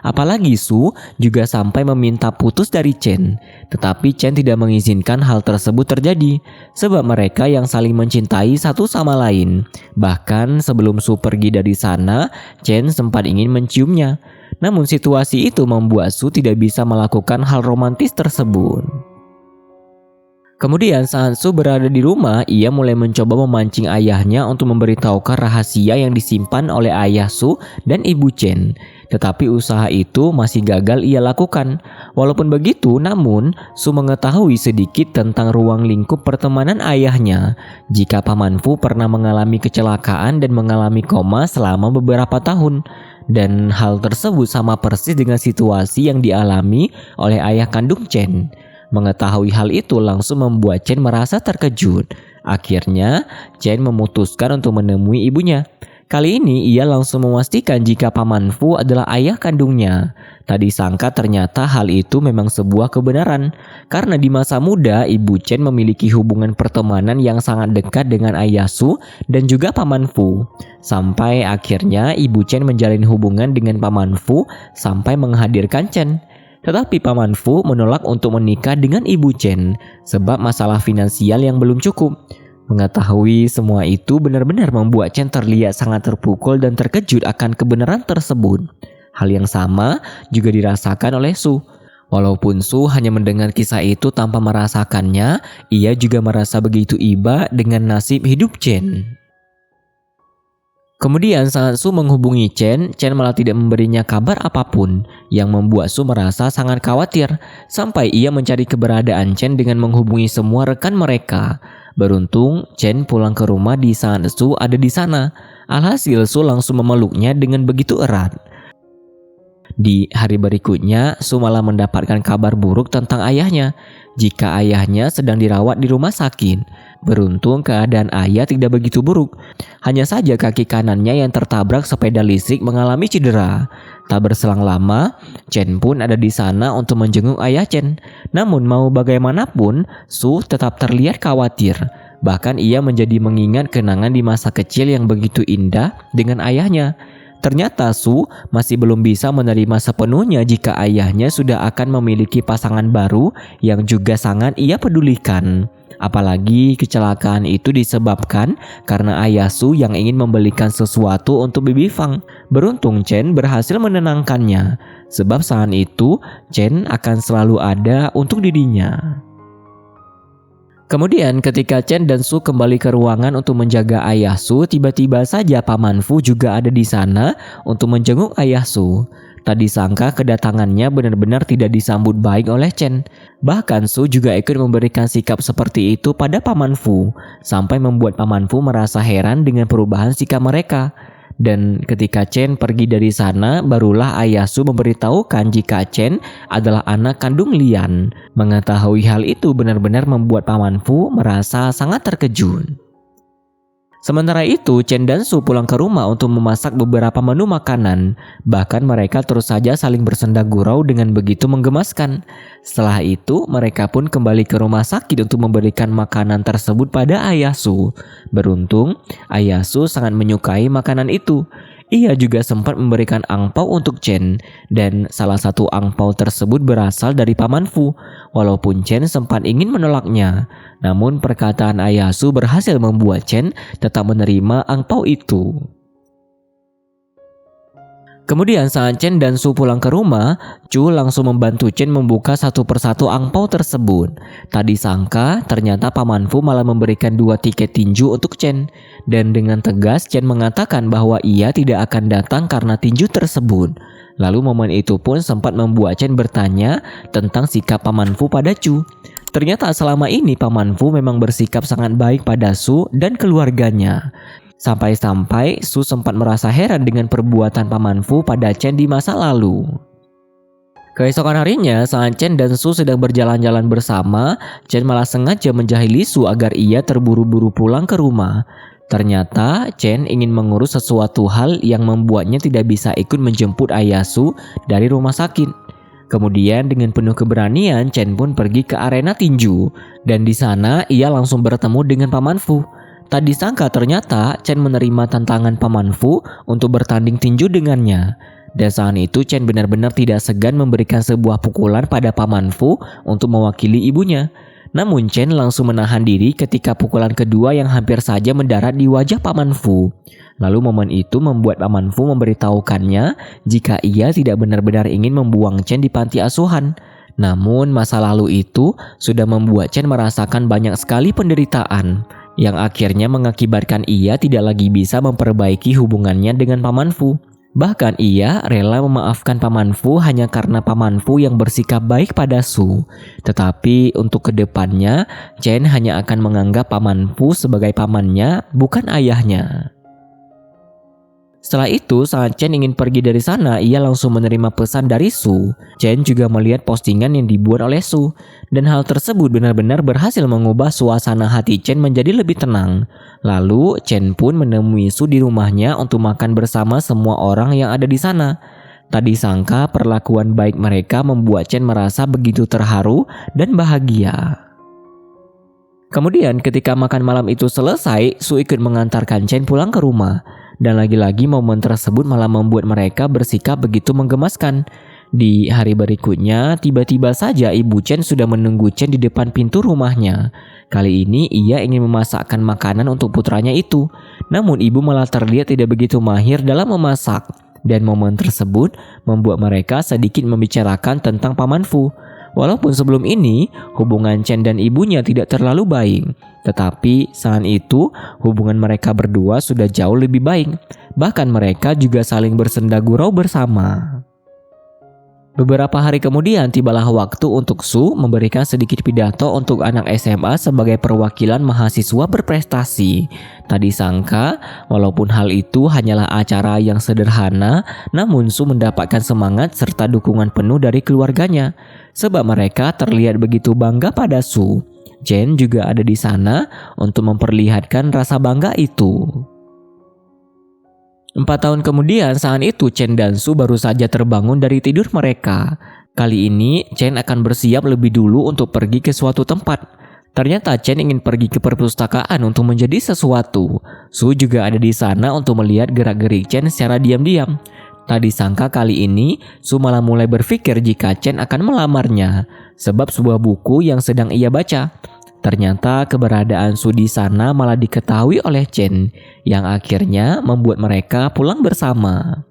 Apalagi Su juga sampai meminta putus dari Chen. Tetapi Chen tidak mengizinkan hal tersebut terjadi, sebab mereka yang saling mencintai satu sama lain. Bahkan sebelum Su pergi dari sana, Chen sempat ingin menciumnya. Namun situasi itu membuat Su tidak bisa melakukan hal romantis tersebut. Kemudian saat Su berada di rumah, ia mulai mencoba memancing ayahnya untuk memberitahukan rahasia yang disimpan oleh ayah Su dan ibu Chen. Tetapi usaha itu masih gagal ia lakukan. Walaupun begitu, namun Su mengetahui sedikit tentang ruang lingkup pertemanan ayahnya. Jika Paman Fu pernah mengalami kecelakaan dan mengalami koma selama beberapa tahun. Dan hal tersebut sama persis dengan situasi yang dialami oleh ayah kandung Chen. Mengetahui hal itu langsung membuat Chen merasa terkejut. Akhirnya, Chen memutuskan untuk menemui ibunya. Kali ini ia langsung memastikan jika Paman Fu adalah ayah kandungnya. Tak disangka ternyata hal itu memang sebuah kebenaran. Karena di masa muda, ibu Chen memiliki hubungan pertemanan yang sangat dekat dengan ayah Su dan juga Paman Fu. Sampai akhirnya ibu Chen menjalin hubungan dengan Paman Fu sampai menghadirkan Chen. Tetapi Paman Fu menolak untuk menikah dengan ibu Chen sebab masalah finansial yang belum cukup. Mengetahui semua itu benar-benar membuat Chen terlihat sangat terpukul dan terkejut akan kebenaran tersebut. Hal yang sama juga dirasakan oleh Su. Walaupun Su hanya mendengar kisah itu tanpa merasakannya, ia juga merasa begitu iba dengan nasib hidup Chen. Kemudian saat Su menghubungi Chen malah tidak memberinya kabar apapun yang membuat Su merasa sangat khawatir sampai ia mencari keberadaan Chen dengan menghubungi semua rekan mereka. Beruntung Chen pulang ke rumah di saat Su ada di sana. Alhasil Su langsung memeluknya dengan begitu erat. Di hari berikutnya, Su malah mendapatkan kabar buruk tentang ayahnya. Jika ayahnya sedang dirawat di rumah sakit. Beruntung keadaan ayah tidak begitu buruk. Hanya saja kaki kanannya yang tertabrak sepeda listrik mengalami cedera. Tak berselang lama, Chen pun ada di sana untuk menjenguk ayah Chen. Namun mau bagaimanapun, Su tetap terlihat khawatir. Bahkan ia menjadi mengingat kenangan di masa kecil yang begitu indah dengan ayahnya. Ternyata Su masih belum bisa menerima sepenuhnya jika ayahnya sudah akan memiliki pasangan baru yang juga sangat ia pedulikan. Apalagi kecelakaan itu disebabkan karena ayah Su yang ingin membelikan sesuatu untuk Bibi Fang. Beruntung Chen berhasil menenangkannya, sebab saat itu Chen akan selalu ada untuk dirinya. Kemudian ketika Chen dan Su kembali ke ruangan untuk menjaga ayah Su, tiba-tiba saja Paman Fu juga ada di sana untuk menjenguk ayah Su. Tak disangka kedatangannya benar-benar tidak disambut baik oleh Chen. Bahkan Su juga ikut memberikan sikap seperti itu pada Paman Fu, sampai membuat Paman Fu merasa heran dengan perubahan sikap mereka. Dan ketika Chen pergi dari sana, barulah ayah Su memberitahukan jika Chen adalah anak kandung Lian. Mengetahui hal itu benar-benar membuat Paman Fu merasa sangat terkejut. Sementara itu, Chen dan Su pulang ke rumah untuk memasak beberapa menu makanan. Bahkan mereka terus saja saling bersenda gurau dengan begitu menggemaskan. Setelah itu, mereka pun kembali ke rumah sakit untuk memberikan makanan tersebut pada ayah Su. Beruntung, ayah Su sangat menyukai makanan itu. Ia juga sempat memberikan angpau untuk Chen, dan salah satu angpau tersebut berasal dari Paman Fu. Walaupun Chen sempat ingin menolaknya, namun perkataan ayah Su berhasil membuat Chen tetap menerima angpau itu. Kemudian saat Chen dan Su pulang ke rumah, Chu langsung membantu Chen membuka satu persatu angpau tersebut. Tak disangka, ternyata Paman Fu malah memberikan 2 tiket tinju untuk Chen. Dan dengan tegas Chen mengatakan bahwa ia tidak akan datang karena tinju tersebut. Lalu momen itu pun sempat membuat Chen bertanya tentang sikap Paman Fu pada Chu. Ternyata selama ini Paman Fu memang bersikap sangat baik pada Su dan keluarganya. Sampai-sampai Su sempat merasa heran dengan perbuatan Paman Fu pada Chen di masa lalu. Keesokan harinya, saat Chen dan Su sedang berjalan-jalan bersama, Chen malah sengaja menjahili Su agar ia terburu-buru pulang ke rumah. Ternyata Chen ingin mengurus sesuatu hal yang membuatnya tidak bisa ikut menjemput ayah Su dari rumah sakit. Kemudian dengan penuh keberanian, Chen pun pergi ke arena tinju, dan di sana ia langsung bertemu dengan Paman Fu. Tak disangka ternyata Chen menerima tantangan Paman Fu untuk bertanding tinju dengannya. Dan saat itu Chen benar-benar tidak segan memberikan sebuah pukulan pada Paman Fu untuk mewakili ibunya. Namun Chen langsung menahan diri ketika pukulan kedua yang hampir saja mendarat di wajah Paman Fu. Lalu momen itu membuat Paman Fu memberitahukannya jika ia tidak benar-benar ingin membuang Chen di panti asuhan. Namun masa lalu itu sudah membuat Chen merasakan banyak sekali penderitaan, yang akhirnya mengakibatkan ia tidak lagi bisa memperbaiki hubungannya dengan Paman Fu. Bahkan ia rela memaafkan Paman Fu hanya karena Paman Fu yang bersikap baik pada Su. Tetapi untuk kedepannya, Chen hanya akan menganggap Paman Fu sebagai pamannya, bukan ayahnya. Setelah itu, saat Chen ingin pergi dari sana, ia langsung menerima pesan dari Su. Chen juga melihat postingan yang dibuat oleh Su, dan hal tersebut benar-benar berhasil mengubah suasana hati Chen menjadi lebih tenang. Lalu, Chen pun menemui Su di rumahnya untuk makan bersama semua orang yang ada di sana. Tak disangka perlakuan baik mereka membuat Chen merasa begitu terharu dan bahagia. Kemudian ketika makan malam itu selesai, Su ikut mengantarkan Chen pulang ke rumah. Dan lagi-lagi momen tersebut malah membuat mereka bersikap begitu menggemaskan. Di hari berikutnya, tiba-tiba saja ibu Chen sudah menunggu Chen di depan pintu rumahnya. Kali ini ia ingin memasakkan makanan untuk putranya itu. Namun ibu malah terlihat tidak begitu mahir dalam memasak. Dan momen tersebut membuat mereka sedikit membicarakan tentang Paman Fu. Walaupun sebelum ini hubungan Chen dan ibunya tidak terlalu baik, tetapi saat itu hubungan mereka berdua sudah jauh lebih baik. Bahkan mereka juga saling bersenda gurau bersama. Beberapa hari kemudian tibalah waktu untuk Su memberikan sedikit pidato untuk anak SMA sebagai perwakilan mahasiswa berprestasi. Tak disangka, walaupun hal itu hanyalah acara yang sederhana, namun Su mendapatkan semangat serta dukungan penuh dari keluarganya. Sebab mereka terlihat begitu bangga pada Su. Chen juga ada di sana untuk memperlihatkan rasa bangga itu. 4 tahun kemudian, saat itu Chen dan Su baru saja terbangun dari tidur mereka. Kali ini Chen akan bersiap lebih dulu untuk pergi ke suatu tempat. Ternyata Chen ingin pergi ke perpustakaan untuk menjadi sesuatu. Su juga ada di sana untuk melihat gerak-gerik Chen secara diam-diam. Tak disangka kali ini Su malah mulai berpikir jika Chen akan melamarnya, sebab sebuah buku yang sedang ia baca. Ternyata keberadaan Su di sana malah diketahui oleh Chen, yang akhirnya membuat mereka pulang bersama.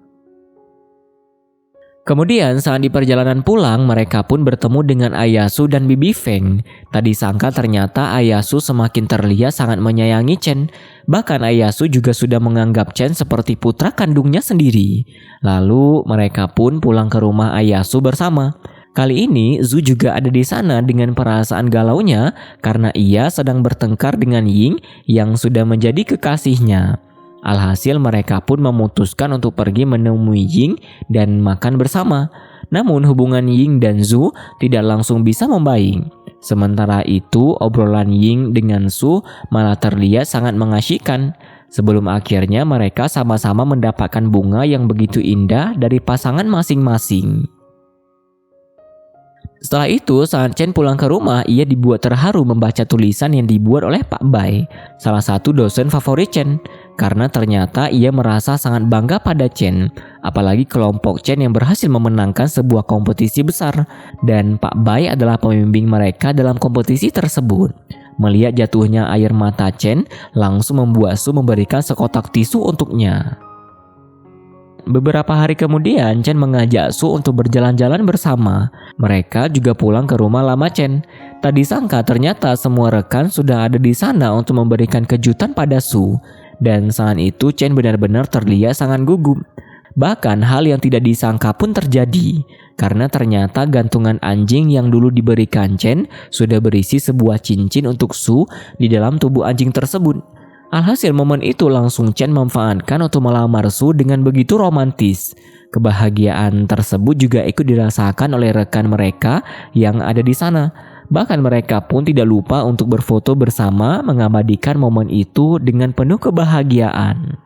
Kemudian saat di perjalanan pulang, mereka pun bertemu dengan ayah Su dan Bibi Feng. Tak disangka ternyata ayah Su semakin terlihat sangat menyayangi Chen. Bahkan ayah Su juga sudah menganggap Chen seperti putra kandungnya sendiri. Lalu mereka pun pulang ke rumah ayah Su bersama. Kali ini Zu juga ada di sana dengan perasaan galaunya karena ia sedang bertengkar dengan Ying yang sudah menjadi kekasihnya. Alhasil mereka pun memutuskan untuk pergi menemui Ying dan makan bersama. Namun hubungan Ying dan Zu tidak langsung bisa membaik. Sementara itu obrolan Ying dengan Su malah terlihat sangat mengasyikkan. Sebelum akhirnya mereka sama-sama mendapatkan bunga yang begitu indah dari pasangan masing-masing. Setelah itu, saat Chen pulang ke rumah, ia dibuat terharu membaca tulisan yang dibuat oleh Pak Bai, salah satu dosen favorit Chen. Karena ternyata ia merasa sangat bangga pada Chen, apalagi kelompok Chen yang berhasil memenangkan sebuah kompetisi besar. Dan Pak Bai adalah pembimbing mereka dalam kompetisi tersebut. Melihat jatuhnya air mata Chen, langsung membuat Su memberikan sekotak tisu untuknya. beberapa hari kemudian Chen mengajak Su untuk berjalan-jalan bersama. Mereka juga pulang ke rumah lama Chen. Tak disangka ternyata semua rekan sudah ada di sana untuk memberikan kejutan pada Su. Dan saat itu Chen benar-benar terlihat sangat gugup. Bahkan hal yang tidak disangka pun terjadi. Karena ternyata gantungan anjing yang dulu diberikan Chen sudah berisi sebuah cincin untuk Su di dalam tubuh anjing tersebut. Alhasil momen itu langsung Chen memanfaatkan untuk melamar Su dengan begitu romantis. Kebahagiaan tersebut juga ikut dirasakan oleh rekan mereka yang ada di sana. Bahkan mereka pun tidak lupa untuk berfoto bersama mengabadikan momen itu dengan penuh kebahagiaan.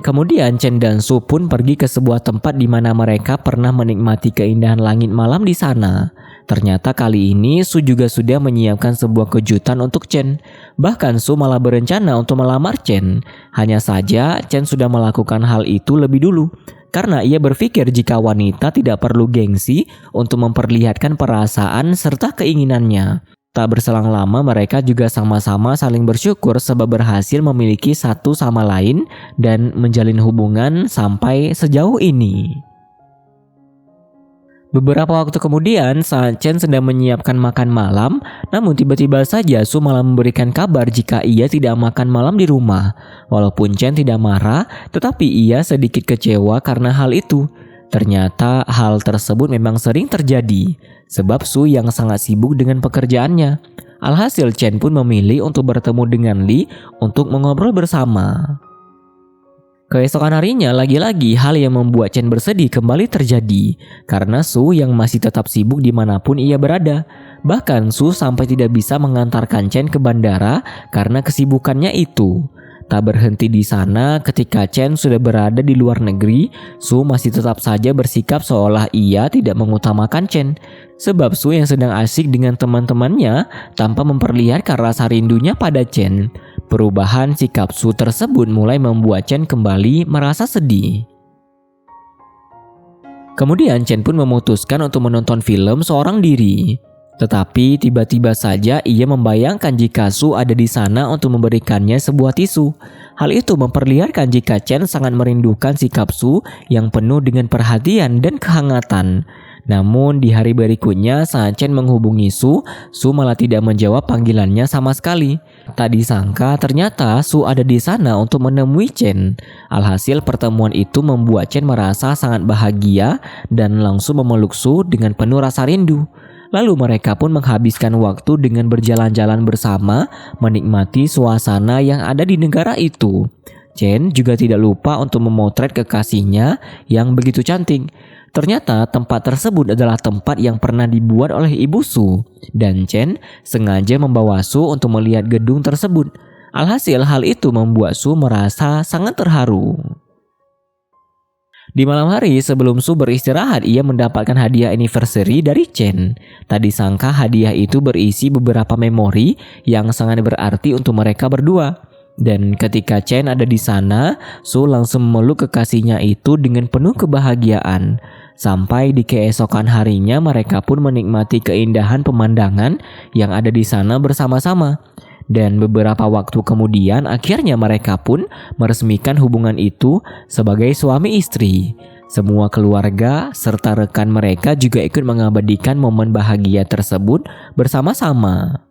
Kemudian Chen dan Su pun pergi ke sebuah tempat di mana mereka pernah menikmati keindahan langit malam di sana. Ternyata kali ini Su juga sudah menyiapkan sebuah kejutan untuk Chen. Bahkan Su malah berencana untuk melamar Chen. Hanya saja Chen sudah melakukan hal itu lebih dulu. Karena ia berpikir jika wanita tidak perlu gengsi untuk memperlihatkan perasaan serta keinginannya. Tak berselang lama mereka juga sama-sama saling bersyukur sebab berhasil memiliki satu sama lain dan menjalin hubungan sampai sejauh ini. Beberapa waktu kemudian saat Chen sedang menyiapkan makan malam, namun tiba-tiba saja Su malah memberikan kabar jika ia tidak makan malam di rumah. Walaupun Chen tidak marah, tetapi ia sedikit kecewa karena hal itu. Ternyata hal tersebut memang sering terjadi, sebab Su yang sangat sibuk dengan pekerjaannya. Alhasil Chen pun memilih untuk bertemu dengan Li untuk mengobrol bersama. Keesokan harinya lagi-lagi hal yang membuat Chen bersedih kembali terjadi, karena Su yang masih tetap sibuk dimanapun ia berada. Bahkan Su sampai tidak bisa mengantarkan Chen ke bandara karena kesibukannya itu. Tak berhenti di sana, ketika Chen sudah berada di luar negeri, Su masih tetap saja bersikap seolah ia tidak mengutamakan Chen. Sebab Su yang sedang asik dengan teman-temannya tanpa memperlihatkan rasa rindunya pada Chen. Perubahan sikap Su tersebut mulai membuat Chen kembali merasa sedih. Kemudian Chen pun memutuskan untuk menonton film seorang diri. Tetapi tiba-tiba saja ia membayangkan jika Su ada di sana untuk memberikannya sebuah tisu. Hal itu memperlihatkan jika Chen sangat merindukan sikap Su yang penuh dengan perhatian dan kehangatan. Namun di hari berikutnya saat Chen menghubungi Su malah tidak menjawab panggilannya sama sekali. Tak disangka ternyata Su ada di sana untuk menemui Chen. Alhasil pertemuan itu membuat Chen merasa sangat bahagia dan langsung memeluk Su dengan penuh rasa rindu. Lalu mereka pun menghabiskan waktu dengan berjalan-jalan bersama, menikmati suasana yang ada di negara itu. Chen juga tidak lupa untuk memotret kekasihnya yang begitu cantik. Ternyata tempat tersebut adalah tempat yang pernah dibuat oleh ibu Su, dan Chen sengaja membawa Su untuk melihat gedung tersebut. Alhasil hal itu membuat Su merasa sangat terharu. Di malam hari sebelum Su beristirahat, ia mendapatkan hadiah anniversary dari Chen. Tak disangka hadiah itu berisi beberapa memori yang sangat berarti untuk mereka berdua. Dan ketika Chen ada di sana, Su langsung memeluk kekasihnya itu dengan penuh kebahagiaan. Sampai di keesokan harinya mereka pun menikmati keindahan pemandangan yang ada di sana bersama-sama. Dan beberapa waktu kemudian akhirnya mereka pun meresmikan hubungan itu sebagai suami istri. Semua keluarga serta rekan mereka juga ikut mengabadikan momen bahagia tersebut bersama-sama.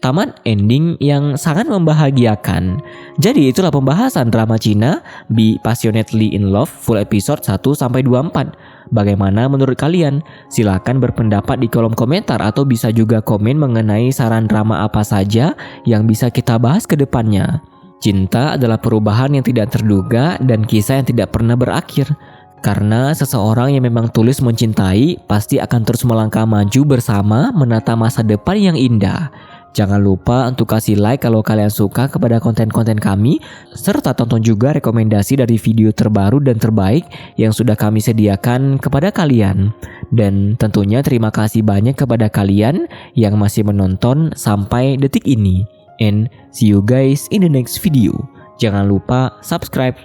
Tamat ending yang sangat membahagiakan. Jadi itulah pembahasan drama Cina Be Passionately in Love full episode 1-24. Bagaimana menurut kalian? Silahkan berpendapat di kolom komentar atau bisa juga komen mengenai saran drama apa saja yang bisa kita bahas ke depannya. Cinta adalah perubahan yang tidak terduga dan kisah yang tidak pernah berakhir. Karena seseorang yang memang tulus mencintai pasti akan terus melangkah maju bersama menata masa depan yang indah. Jangan lupa untuk kasih like kalau kalian suka kepada konten-konten kami, serta tonton juga rekomendasi dari video terbaru dan terbaik yang sudah kami sediakan kepada kalian. Dan tentunya terima kasih banyak kepada kalian yang masih menonton sampai detik ini. And see you guys in the next video. Jangan lupa subscribe.